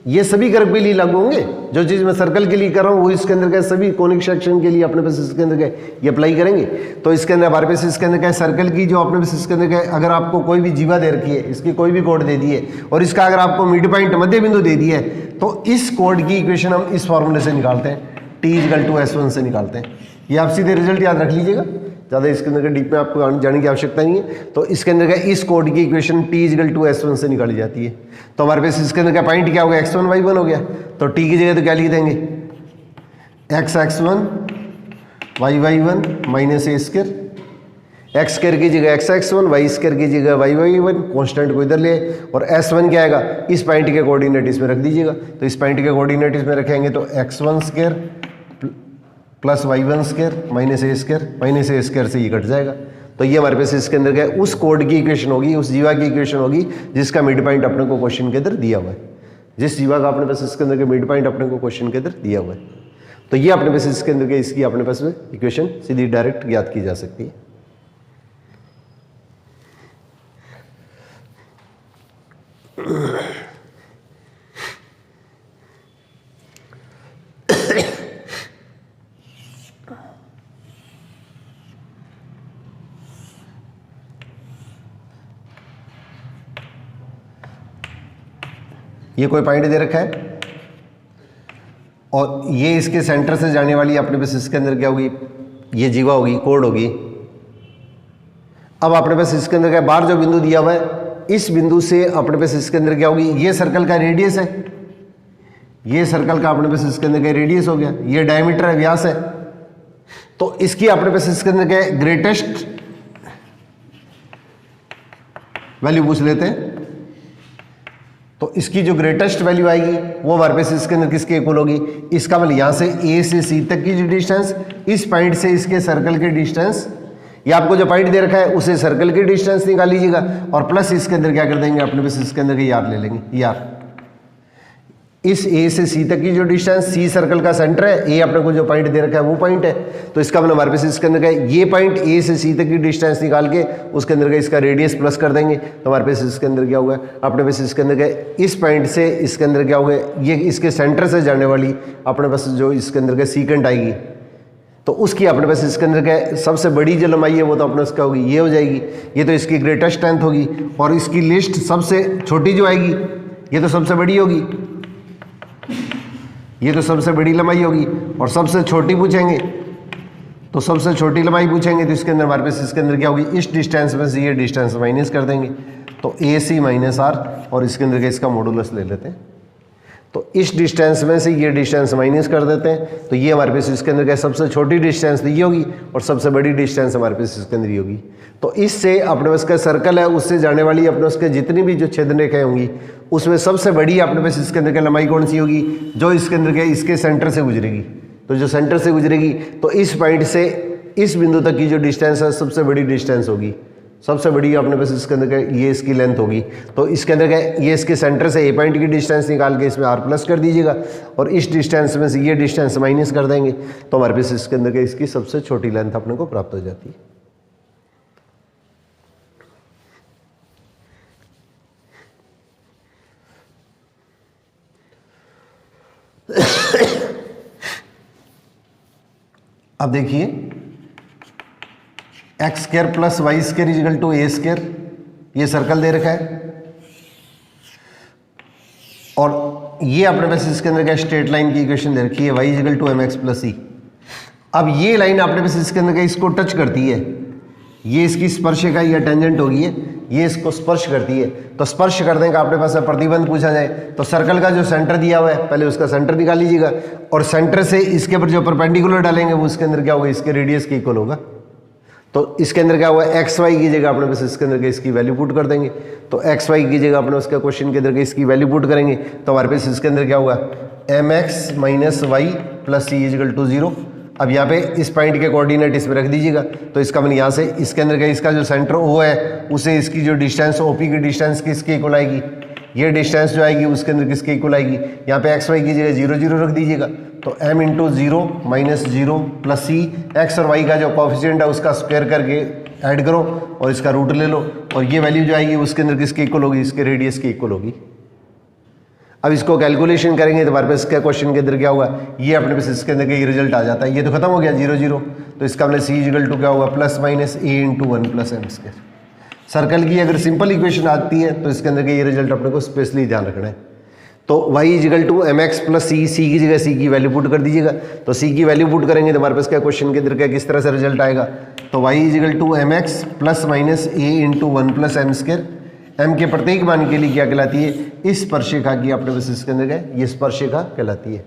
ये सभी कर्व के लिए लागू होंगे, जो चीज़ मैं सर्कल के लिए कर रहा हूँ वो इसके अंदर का सभी कोनिक सेक्शन के लिए अपने पास इसके अंदर का ये अप्लाई करेंगे। तो इसके अंदर हमारे पास इसके अंदर का सर्कल की जो अपने पास इसके अंदर का अगर आपको कोई भी जीवा दे रखी है, इसकी कोई भी कोड दे दी है, और इसका अगर आपको मिड पॉइंट मध्य बिंदु दे दिया है, तो इस कोड की इक्वेशन हम इस फॉर्मूले से निकालते हैं, t = s1 से निकालते हैं। ये आप सीधे रिजल्ट याद रख लीजिएगा, ज़्यादा इसके अंदर का डीप में आपको जाने की आवश्यकता नहीं है। तो इसके अंदर का इस कोड की इक्वेशन t = s1 से निकाली जाती है। तो हमारे पास इसके अंदर का पॉइंट क्या हो गया, x1 y1 हो गया, तो t की जगह तो क्या लिख देंगे, x(x1) y(y1) - a², x² की जगह x(x1), y² की जगह y(y1), कॉन्स्टेंट को इधर ले, और s1 क्या आएगा, इस पॉइंट के कोऑर्डिनेट इसमें रख दीजिएगा। तो इस पॉइंट के कोऑर्डिनेट इसमें रखेंगे तो x1² + y1² - a² से ये कट जाएगा। तो ये हमारे पास इसके अंदर क्या है, उस कोड की इक्वेशन होगी, उस जीवा की इक्वेशन होगी जिसका मिड पॉइंट अपने को क्वेश्चन के अंदर दिया हुआ है, जिस जीवा का अपने पास इसके अंदर के मिड पॉइंट अपने को क्वेश्चन के अंदर दिया हुआ है। तो ये अपने पास इसके अंदर के इसकी अपने पास इक्वेशन सीधी डायरेक्ट ज्ञात की जा सकती है। ये कोई पॉइंट दे रखा है और ये इसके सेंटर से जाने वाली अपने पास इसके अंदर क्या होगी, ये जीवा होगी, कोड होगी। अब अपने पास इसके अंदर क्या, बाहर जो बिंदु दिया हुआ है इस बिंदु से अपने पास इसके अंदर क्या होगी, ये सर्कल का रेडियस है, ये सर्कल का अपने पास इसके अंदर क्या रेडियस हो गया, ये डायमीटर है, व्यास है। तो इसकी अपने पास इसके अंदर क्या ग्रेटेस्ट वैल्यू पूछ लेते हैं। तो इसकी जो ग्रेटेस्ट वैल्यू आएगी वो हमारे पास इसके अंदर किसके इक्वल होगी, इसका मतलब यहां से ए से सी तक की जो डिस्टेंस, इस पॉइंट से इसके सर्कल के डिस्टेंस, या आपको जो पॉइंट दे रखा है उसे सर्कल की डिस्टेंस निकाल लीजिएगा और प्लस इसके अंदर क्या कर देंगे, अपने पास इसके अंदर यार ले लेंगे। यार इस ए से सी तक की जो डिस्टेंस, सी सर्कल का सेंटर है, ए अपने को जो पॉइंट दे रखा है वो पॉइंट है। तो इसका मतलब हमारे पास इसके अंदर क्या, ये पॉइंट ए से सी तक की डिस्टेंस निकाल के उसके अंदर का इसका रेडियस प्लस कर देंगे। तो हमारे पास इसके अंदर क्या होगा, अपने पास इसके अंदर क्या, इस पॉइंट से इसके अंदर क्या होगा, ये इसके सेंटर से जाने वाली अपने पास जो इसके अंदर का सीकेंट आएगी, तो उसकी अपने पास इसके अंदर क्या सबसे बड़ी जो लंबाई है वो तो अपने उसका होगी, ये हो जाएगी। ये तो इसकी ग्रेटेस्ट लेंथ होगी और इसकी लिस्ट सबसे छोटी जो आएगी ये तो सबसे बड़ी होगी, ये तो सबसे बड़ी लंबाई होगी। और सबसे छोटी पूछेंगे तो सबसे छोटी लंबाई पूछेंगे तो इसके अंदर हमारे पास इसके अंदर क्या होगी, इस डिस्टेंस में से ये डिस्टेंस माइनस कर देंगे तो ए सी माइनस आर, और इसके अंदर का इसका मॉडुलस ले लेते हैं। तो इस डिस्टेंस में से ये डिस्टेंस माइनस कर देते हैं तो ये हमारे पास इसके अंदर क्या सबसे छोटी डिस्टेंस तो ये होगी और सबसे बड़ी डिस्टेंस हमारे पास इसके अंदर ये होगी। तो इससे अपने पास का सर्कल है उससे जाने वाली अपने उसके जितनी भी जो छेदन रेखाएं होंगी उसमें सबसे बड़ी अपने पास इसके अंदर क्या लंबाई कौन सी होगी, जो इसके अंदर क्या इसके सेंटर से गुजरेगी। तो जो सेंटर से गुजरेगी तो इस पॉइंट से इस बिंदु तक की जो डिस्टेंस है सबसे बड़ी डिस्टेंस होगी, सबसे बड़ी अपने पास इसके अंदर क्या ये इसकी लेंथ होगी। तो इसके अंदर क्या ये इसके सेंटर से ए पॉइंट की डिस्टेंस निकाल के इसमें आर प्लस कर दीजिएगा और इस डिस्टेंस में से ये डिस्टेंस माइनस कर देंगे तो हमारे पास इसके अंदर क्या इसकी सबसे छोटी लेंथ अपने को प्राप्त हो जाती है। अब देखिए x square plus y square equal to A square, ये सर्कल दे रखा है और ये अपने पास इसके अंदर क्या स्ट्रेट लाइन की इक्वेशन दे रखी है y equal to M x plus c. अब ये लाइन अपने पास इसके अंदर क्या इसको टच करती है, ये इसकी स्पर्शिका या टेंजेंट होगी है, ये इसको स्पर्श करती है। तो स्पर्श करने का अपने पास प्रतिबंध पूछा जाए तो सर्कल का जो सेंटर दिया हुआ है पहले उसका सेंटर निकाल लीजिएगा और सेंटर से इसके ऊपर जो परपेंडिकुलर डालेंगे वो इसके अंदर क्या होगा, इसके रेडियस के इक्वल होगा। तो इसके अंदर क्या हुआ, एक्स वाई की जगह अपने पास इसके अंदर इसकी वैल्यू पुट कर देंगे। तो एक्स वाई की जगह अपने उसका क्वेश्चन के अंदर इसकी वैल्यू पुट करेंगे तो हमारे पास इसके अंदर क्या होगा, M x minus y plus C equal to 0। अब यहाँ पे इस पॉइंट के कोऑर्डिनेट इसमें रख दीजिएगा तो इसका मतलब यहाँ से इसके अंदर क्या इसका जो सेंटर ओ है उसे इसकी जो डिस्टेंस ओपी की डिस्टेंस किसके इक्वल आएगी, ये डिस्टेंस जो आएगी उसके अंदर किसके इक्वल आएगी, यहाँ पे एक्स वाई की जगह 0 0 रख दीजिएगा। तो m इंटू 0 माइनस 0 प्लस सी, एक्स और वाई का जो कॉफिशिएंट है उसका स्क्वायर करके ऐड करो और इसका रूट ले लो और ये वैल्यू जो आएगी उसके अंदर किसके इक्वल होगी, इसके रेडियस के इक्वल होगी। अब इसको कैलकुलेशन करेंगे तो हमारे पास इसका क्वेश्चन के अंदर क्या हुआ, ये अपने पास इसके अंदर ये रिजल्ट आ जाता है। ये तो खत्म हो गया 0 0, तो इसका मतलब सी इजिकल टू क्या होगा, प्लस माइनस ए into 1 plus M square. Circle की अगर सिंपल इक्वेशन आती है तो इसके अंदर के ये रिजल्ट अपने को स्पेशली ध्यान रखना है। तो y equal to M x plus c, c की जगह सी की वैल्यू पुट कर दीजिएगा। तो सी की वैल्यू पुट करेंगे तो हमारे पास क्या क्वेश्चन के अंदर क्या किस तरह से रिजल्ट आएगा, तो y equal to M x plus minus A into 1 plus M square. एम के प्रत्येक मान के लिए क्या कहलाती है, इस स्पर्शिका की अपने पास इसके अंदर क्या ये स्पर्शिका कहलाती है।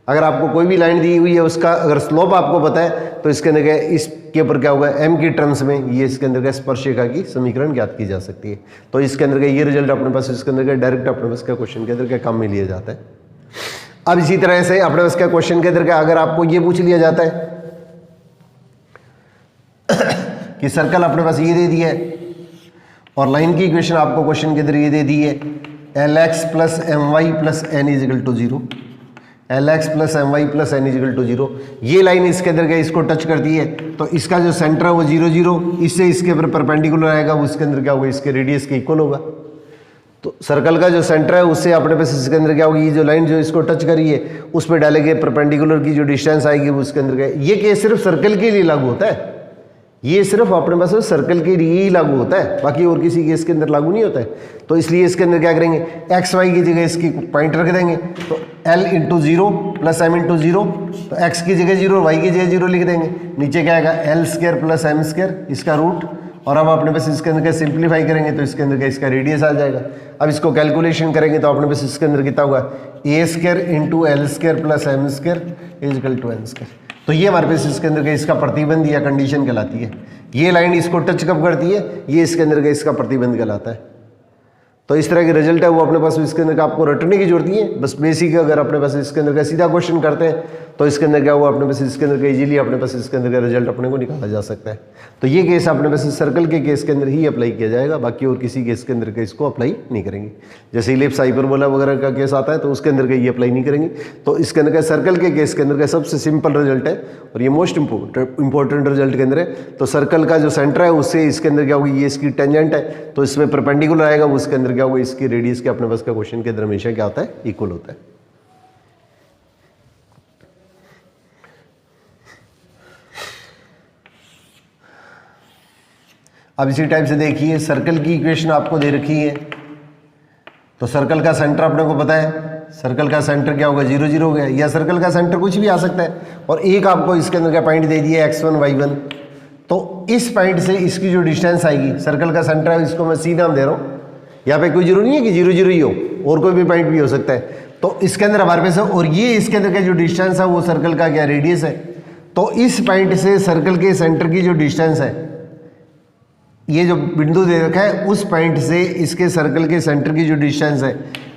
अगर आपको कोई भी लाइन दी हुई है उसका अगर स्लोप आपको पता है तो इसके अंदर क्या इसके ऊपर क्या होगा, m की टर्म्स में ये इसके अंदर क्या स्पर्शिका की समीकरण ज्ञात की जा सकती है। तो इसके अंदर का ये रिजल्ट अपने पास इसके अंदर क्या डायरेक्ट अपने पास क्या क्वेश्चन के अंदर क्या काम में लिया जाता है। अब इसी तरह से अपने पास क्या क्वेश्चन के अंदर क्या अगर आपको ये पूछ लिया जाता है कि सर्कल अपने पास ये दे दिया है और लाइन की इक्वेशन आपको क्वेश्चन के अंदर ये दे दी है L x plus M y plus N equal to 0, L x plus M y plus N equal to 0। ये लाइन इसके अंदर क्या इसको टच करती है तो इसका जो सेंटर है वो 0 0, इससे इसके ऊपर परपेंडिकुलर आएगा वो इसके अंदर क्या होगा, इसके रेडियस के इक्वल होगा। तो सर्कल का जो सेंटर है उससे अपने पास इसके अंदर क्या होगी, ये जो लाइन जो इसको टच करी है उस पर डालेंगे परपेंडिकुलर की जो डिस्टेंस आएगी वो उसके अंदर क्या, ये केस सिर्फ सर्कल के लिए लागू होता है, ये सिर्फ अपने पास सर्कल के लिए ही लागू होता है, बाकी और किसी केस के अंदर लागू नहीं होता है। तो इसलिए इसके अंदर क्या करेंगे, एक्स वाई की जगह इसकी पॉइंट रख देंगे, तो l into zero plus M into zero, तो x की जगह जीरो वाई की जगह जीरो लिख देंगे, नीचे क्या आएगा L square plus M square इसका रूट, और अब अपने पास इसके अंदर क्या सिंप्लीफाई करेंगे तो इसके अंदर क्या इसका रेडियस आ जाएगा। अब इसको कैलकुलेशन करेंगे तो अपने पास इसके अंदर कितना होगा, a square into l square plus M square is equal to n square. तो ये हमारे पास इसके अंदर का इसका प्रतिबंध या कंडीशन कहलाती है। ये लाइन इसको टच कब करती है, ये इसके अंदर का इसका प्रतिबंध कहलाता है। तो इस तरह के रिजल्ट है वो अपने पास इसके अंदर का आपको रटने की जरूरत नहीं है, बस बेसिक अगर अपने पास इसके अंदर का सीधा क्वेश्चन करते हैं तो इसके अंदर क्या हुआ अपने पास इसके अंदर का इजीली अपने पास इसके अंदर का रिजल्ट अपने को निकाला जा सकता है। तो ये केस अपने पास सर्कल के केस के अंदर ही अप्लाई किया जाएगा, बाकी और किसी केस के अंदर का इसको अप्लाई नहीं करेंगे। जैसे इलिप्स हाइपरबोला वगैरह का केस आता है तो उसके अंदर का ये अप्लाई नहीं करेंगे। तो इसके अंदर का सर्कल के केस के अंदर का सबसे सिंपल रिजल्ट है और ये मोस्ट इंपॉर्टेंट रिजल्ट के अंदर है। तो सर्कल का जो सेंटर है उससे इसके अंदर क्या होगी, ये इसकी टेंजेंट है तो इसमें परपेंडिकुलर आएगा, उसके अंदर क्या होगा इसकी रेडियस के अपने पास का क्वेश्चन के अंदर हमेशा क्या होता है, इक्वल होता है। अब इसी टाइप से देखिए सर्कल की इक्वेशन आपको दे रखी है, तो सर्कल का सेंटर अपने को पता है, सर्कल का सेंटर क्या होगा 0 0 हो गया, या सर्कल का सेंटर कुछ भी आ सकता है, और एक आपको इसके अंदर का पॉइंट दे दिया x1 y1, तो इस पॉइंट से इसकी जो डिस्टेंस आएगी, सर्कल का सेंटर है इसको मैं सी नाम दे रहा हूँ, यहाँ पे कोई जरूरी नहीं है कि 0 0 ही हो, और कोई भी पॉइंट भी हो सकता है। तो इसके अंदर हमारे पास है, और ये इसके अंदर का जो डिस्टेंस है वो सर्कल का क्या रेडियस है, तो इस पॉइंट से सर्कल के सेंटर की जो डिस्टेंस है, ये जो बिंदु दे रखा है उस पॉइंट से इसके सर्कल के सेंटर की जो डिस्टेंस है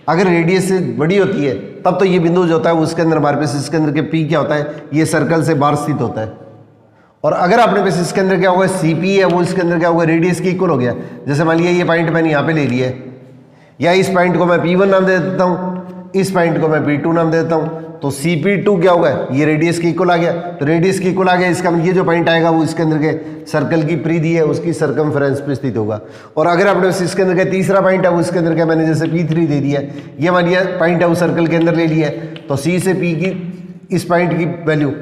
अगर रेडियस से बड़ी होती है तब तो ये बिंदु जो होता है उसके अंदर हमारे पास इसके अंदर के पी क्या होता है, ये सर्कल से बाहर स्थित होता है। और अगर अपने पास इसके अंदर क्या होगा सी पी है वो इसके अंदर क्या होगा रेडियस के इक्वल हो गया। जैसे मान लिया ये पॉइंट मैंने यहाँ पे ले लिया है, या इस पॉइंट को मैं P1 नाम दे देता हूँ, इस पॉइंट को मैं P2 नाम दे देता हूँ, तो CP2 क्या होगा, ये रेडियस के इक्वल आ गया। तो रेडियस के इक्वल आ गया, इसका ये जो पॉइंट आएगा वो इसके अंदर के सर्कल की परिधि है उसकी सर्कमफ्रेंस पे स्थित होगा। और अगर आपने इसके अंदर का तीसरा पॉइंट है वो इसके अंदर का मैंने जैसे P3 दे दिया, ये मान लिया पॉइंट है वो सर्कल के अंदर ले लिया है, तो C से P की इस पॉइंट की वैल्यू,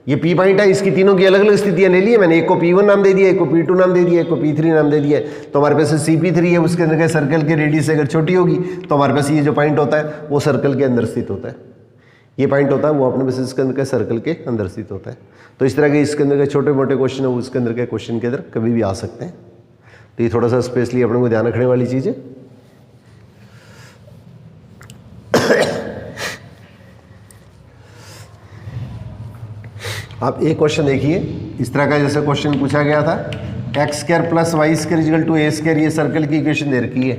ये P पॉइंट है इसकी तीनों की अलग अलग स्थितियां ले ली है मैंने, एक को P1 नाम दे दिया, एक को P2 नाम दे दिया, एक को P3 नाम दे दिया। तो हमारे पास CP3 है उसके अंदर के सर्कल की रेडियस अगर छोटी होगी तो हमारे पास ये जो पॉइंट होता है वो सर्कल के अंदर स्थित होता है, ये पॉइंट होता है वो अपने पास इसके अंदर के सर्कल के अंदर स्थित होता है। तो इस तरह के इसके अंदर के छोटे मोटे क्वेश्चन है वो इसके अंदर के क्वेश्चन के अंदर कभी भी आ सकते हैं। तो ये थोड़ा सा स्पेशली अपने को ध्यान रखने वाली चीज़ है। आप एक क्वेश्चन देखिए, इस तरह का जैसे क्वेश्चन पूछा गया था, x square plus y square equal to A square, ये सर्कल की इक्वेशन दे रखी है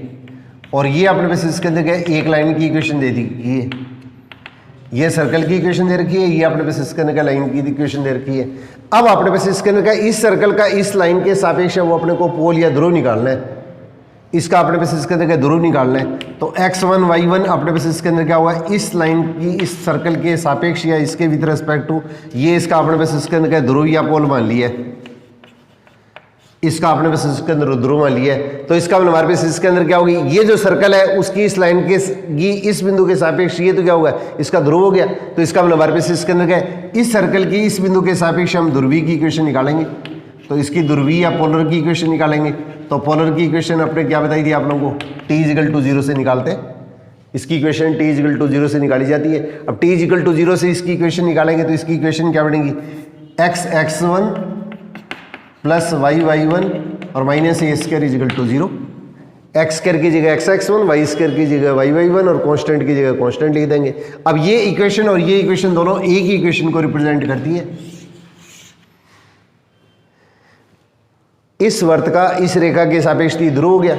और ये अपने पास इसके अंदर क्या एक लाइन की इक्वेशन दे दी है, ये सर्कल की इक्वेशन दे रखी है, ये अपने पास इसके अंदर का लाइन की इक्वेशन दे रखी है। अब अपने पास इसके अंदर का इस सर्कल का इस लाइन के सापेक्ष वो अपने को पोल या ध्रुव निकालना है, इसका अपने पास इसके अंदर का ध्रुव निकालना है। तो x1 y1 अपने पास इसके अंदर क्या हुआ, इस लाइन की इस सर्कल के सापेक्ष या इसके विद रिस्पेक्ट टू ये इसका अपने पास इसके अंदर का ध्रुव या पोल मान लिया है, इसका अपने पास इसके अंदर ध्रुव मान लिया है। तो इसका हमारे पास इसके अंदर क्या होगी, ये जो सर्कल है उसकी इस लाइन के इस बिंदु के सापेक्ष ये तो क्या होगा इसका ध्रुव हो गया। तो इसका हमारे पास इसके अंदर क्या है, इस सर्कल की इस बिंदु के सापेक्ष हम ध्रुवीय की इक्वेशन निकालेंगे, तो इसकी ध्रुवीय या पोलर की इक्वेशन निकालेंगे। तो पोलर की इक्वेशन आपने क्या बताई थी आप लोगों को, t=0 से निकालते हैं, इसकी इक्वेशन t=0 से निकाली जाती है। अब t=0 से इसकी इक्वेशन निकालेंगे तो इसकी इक्वेशन क्या बनेगी, x(x1) प्लस y(y1) और minus a square = 0, x square की जगह x(x1), y स्क्वायर की जगह y(y1) और कांस्टेंट की जगह कांस्टेंट लिख देंगे। अब ये इक्वेशन और ये इक्वेशन दोनों एक ही इक्वेशन को रिप्रेजेंट करती है। इस वर्त का इस रेखा के सापेक्ष ध्रुव हो गया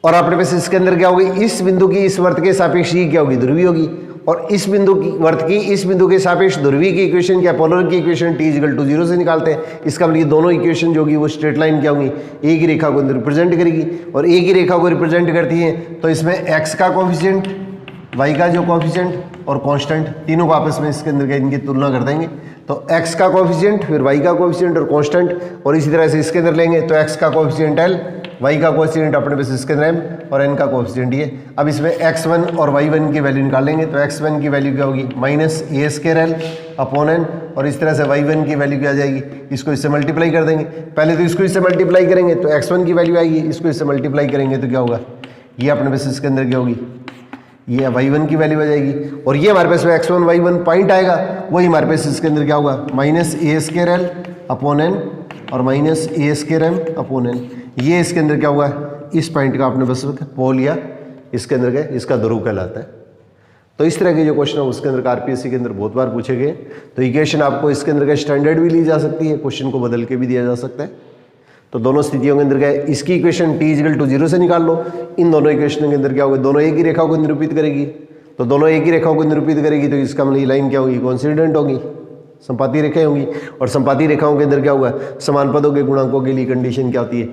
और अपने पास इसके अंदर क्या होगी, इस बिंदु की इस वर्त के सापेक्ष ही क्या होगी, ध्रुवीय होगी। और इस बिंदु की वर्त की इस बिंदु के सापेक्ष ध्रुवीय की इक्वेशन क्या, पोलर की इक्वेशन t=0 से निकालते हैं। इसका मतलब ये दोनों इक्वेशन जो होगी वो स्ट्रेट लाइन क्या होगी, एक ही रेखा को रिप्रेजेंट करेगी और एक ही रेखा को रिप्रेजेंट करती है। तो इसमें x का कोफिशिएंट, y का जो कोफिशिएंट और कांस्टेंट तीनों को आपस में इसके अंदर इनकी तुलना कर देंगे। तो x का कोफिशिएंट फिर y का कोफिशिएंट और कांस्टेंट, और इसी तरह से इसके अंदर लेंगे तो x का कोफिशिएंट l y का कोएफिशिएंट अपने पास इसके अंदर m और n का कोएफिशिएंट ये। अब इसमें x1 और y1 की वैल्यू निकालेंगे तो x1 की वैल्यू क्या होगी -a² l अपॉन n, और इस तरह से y1 की वैल्यू क्या आ जाएगी, इसको इससे मल्टीप्लाई कर देंगे। पहले तो इसको इससे मल्टीप्लाई करेंगे तो x1 की वैल्यू आएगी, इसको इससे मल्टीप्लाई करेंगे तो क्या होगा, ये अपने पास इसके अंदर क्या होगी, ये y1 की वैल्यू आ जाएगी, और ये हमारे पास में x1 y1 पॉइंट आएगा, वही हमारे पास इसके अंदर क्या होगा -a² l अपॉन n और -a² m अपॉन n। ये इसके अंदर क्या हुआ, इस पॉइंट का आपने बस पोल या इसके अंदर क्या, इसका ध्रुव कहलाता है। तो इस तरह के जो क्वेश्चन है उसके अंदर आरपीएससी के अंदर बहुत बार पूछे गए। तो इक्वेशन आपको इसके अंदर का स्टैंडर्ड भी ली जा सकती है, क्वेश्चन को बदल के भी दिया जा सकता है। तो दोनों स्थितियों के अंदर क्या है, इसकी इक्वेशन t = 0 से निकाल लो, इन दोनों इक्वेशन के अंदर क्या होगा, दोनों एक ही रेखा को निरूपित करेगी, तो दोनों एक ही रेखाओं को निरूपित करेगी, तो इसका मतलब ये लाइन क्या होगी, कोइंसिडेंट होगी, संपाती रेखाएं होंगी, और संपाती रेखाओं के अंदर क्या हुआ, समान पदों के गुणांकों के लिए कंडीशन क्या होती है,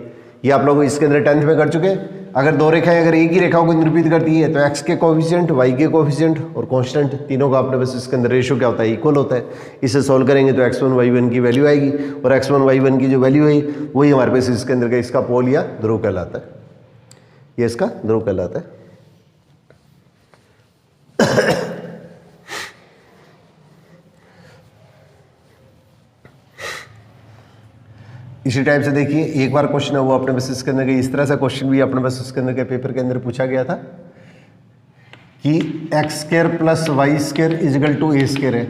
ये आप लोग इसके अंदर 10th में कर चुके हैं। अगर दो रेखाएं अगर एक ही रेखाओं को निरूपित करती है तो x के कोएफिशिएंट, y के कोएफिशिएंट और कांस्टेंट तीनों का अपने बस इसके अंदर रेशियो क्या होता है, इक्वल होता है। इसे सॉल्व करेंगे तो x1 y1 की वैल्यू आएगी, और x1 y1 की जो वैल्यू है वही हमारे पास इसके अंदर का इसका पोल या ध्रुव कहलाता है, ये इसका ध्रुव कहलाता है। इसी टाइप से देखिए एक बार क्वेश्चन है वो अपने बस इसके अंदर इस तरह से क्वेश्चन भी अपने बस इसके अंदर के पेपर के अंदर पूछा गया था कि x² + y² = a² है,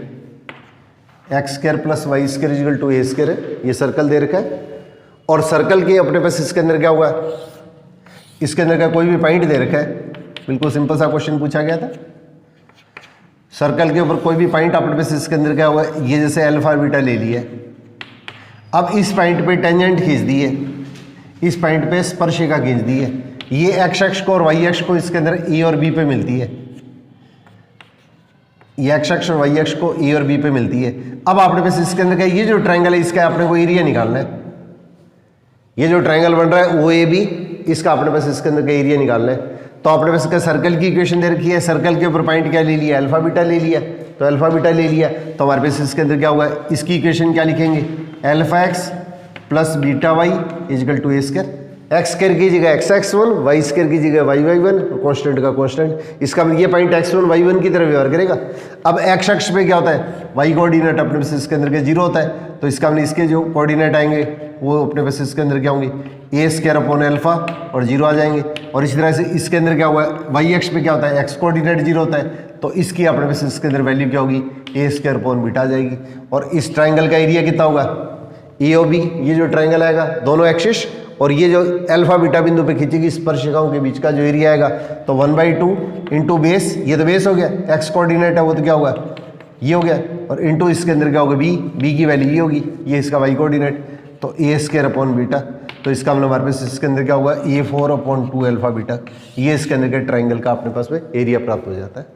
x² + y² = a² है, ये सर्कल दे रखा है, और सर्कल के अपने पास इसके अंदर क्या हुआ, इसके अंदर का कोई भी पॉइंट दे रखा है, बिल्कुल सिंपल सा क्वेश्चन पूछा गया था। सर्कल के ऊपर कोई भी पॉइंट अपने पास इसके अंदर क्या हुआ, ये जैसे अल्फा बीटा ले लिया, अब इस पॉइंट पे टेंजेंट खींच दी है, इस पॉइंट पे स्पर्शिका खींच दी है, ये x अक्ष को और y अक्ष को इसके अंदर a और b पे मिलती है, ये x अक्ष और y अक्ष को a और b पे मिलती है। अब आपने पास इसके अंदर क्या, ये जो ट्रायंगल है इसका आपने को एरिया निकालना है, ये जो ट्रायंगल बन रहा है OAB, इसका अपने पास इसके अंदर का एरिया निकालना है। तो अपने पास इसका सर्कल की इक्वेशन दे रखी है, सर्कल के ऊपर पॉइंट क्या ले लिया, अल्फा बीटा ले लिया, तो अल्फा बीटा ले लिया, तो हमारे पास इसके अंदर क्या हुआ, इसकी इक्वेशन क्या लिखेंगे, α(x) + βy = a², x² की जगह x(x1), y² की जगह y(y1), कांस्टेंट का कांस्टेंट, इसका मतलब ये पॉइंट x1 y1 की तरफ व्यवहार करेगा। अब x अक्ष पे क्या होता है, y कोऑर्डिनेट अपने पास इसके अंदर के 0 होता है, तो इसका मतलब इसके जो कोऑर्डिनेट आएंगे वो अपने पास इसके अंदर क्या होंगे, a² / α और 0 आ जाएंगे। और इसी तरह से इसके अंदर क्या हुआ, y अक्ष पे क्या होता है, x कोऑर्डिनेट 0 होता है, तो इसकी अपने पास इसके अंदर वैल्यू क्या होगी, a² β आ जाएगी। और इस ट्राइंगल का एरिया कितना होगा, AOB, ये जो ट्राइंगल आएगा दोनों एक्सिस, और ये जो अल्फा बीटा बिंदु पे खींचेगी स्पर्शिकाओं के बीच का जो एरिया आएगा, तो 1/2 इंटू बेस, ये तो बेस हो गया, x कोऑर्डिनेट है वो तो क्या होगा, ये हो गया, और इंटू इसके अंदर क्या होगा, b की वैल्यू ये होगी, ये इसका y कोऑर्डिनेट, तो a² β, तो इसका मतलब हमारे पास इसके अंदर क्या होगा, a4/2 अल्फा बीटा, ये इसके अंदर के ट्राइंगल का अपने पास में एरिया प्राप्त हो जाता है।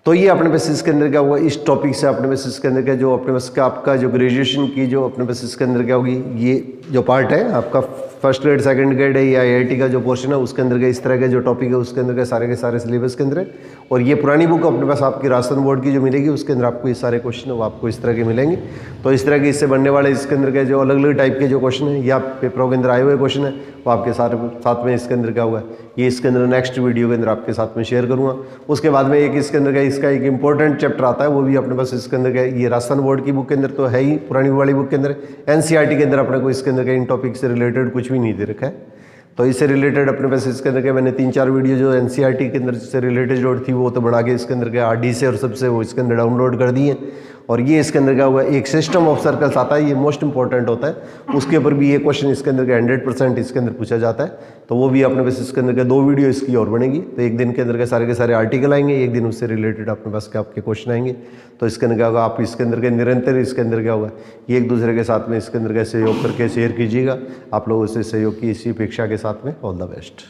तो ये अपने पास इसके अंदर क्या हुआ, इस टॉपिक से अपने पास इसके अंदर क्या जो अपने पास का आपका जो ग्रेजुएशन की जो अपने पास इसके अंदर क्या होगी, ये जो पार्ट है आपका फर्स्ट ग्रेड सेकंड ग्रेड है या IIT का जो पोर्शन है उसके अंदर का इस तरह के जो टॉपिक है उसके अंदर के सारे सिलेबस के अंदर है। और ये पुरानी बुक अपने पास आपकी राजस्थान बोर्ड की जो मिलेगी उसके अंदर आपको ये सारे क्वेश्चन है वो आपको इस तरह के मिलेंगे। तो इस तरह के इससे बनने वाले इसके अंदर के जो अलग अलग टाइप के जो क्वेश्चन है या पेपरों के अंदर आए हुए क्वेश्चन है वो आपके साथ में इसके अंदर क्या हुआ है, ये इसके अंदर नेक्स्ट वीडियो के अंदर आपके साथ में शेयर करूँगा। उसके बाद में एक इसके अंदर का इसका एक इंपॉर्टेंट चैप्टर आता है, वो भी अपने पास इसके अंदर का ये राजस्थान बोर्ड की बुक के अंदर तो है ही, पुरानी वाली बुक के अंदर NCERT के अंदर अपने को इसके अंदर का इन टॉपिक से रिलेटेड कुछ भी नहीं दे रखा है। तो इससे रिलेटेड अपने पास इसके अंदर के मैंने 3-4 वीडियो जो NCERT के अंदर से रिलेटेड जो थी वो तो बना के इसके अंदर के RD से और सबसे वो इसके अंदर डाउनलोड कर दिए। और ये इसके अंदर क्या हुआ, एक सिस्टम ऑफ सर्कल्स आता है, ये मोस्ट इंपॉर्टेंट होता है, उसके ऊपर भी ये क्वेश्चन इसके अंदर का 100% इसके अंदर पूछा जाता है। तो वो भी अपने पास इसके अंदर के 2 वीडियो इसकी और बनेगी। तो एक दिन के अंदर के सारे आर्टिकल आएंगे, एक दिन उससे रिलेटेड अपने पास के आपके क्वेश्चन आएंगे। तो इसके अंदर क्या होगा, आप इसके अंदर के निरंतर इसके अंदर क्या होगा, ये एक दूसरे के साथ में इसके अंदर का सहयोग करके शेयर कीजिएगा। आप लोगों से सहयोग की इसी अपेक्षा के साथ में ऑल द बेस्ट।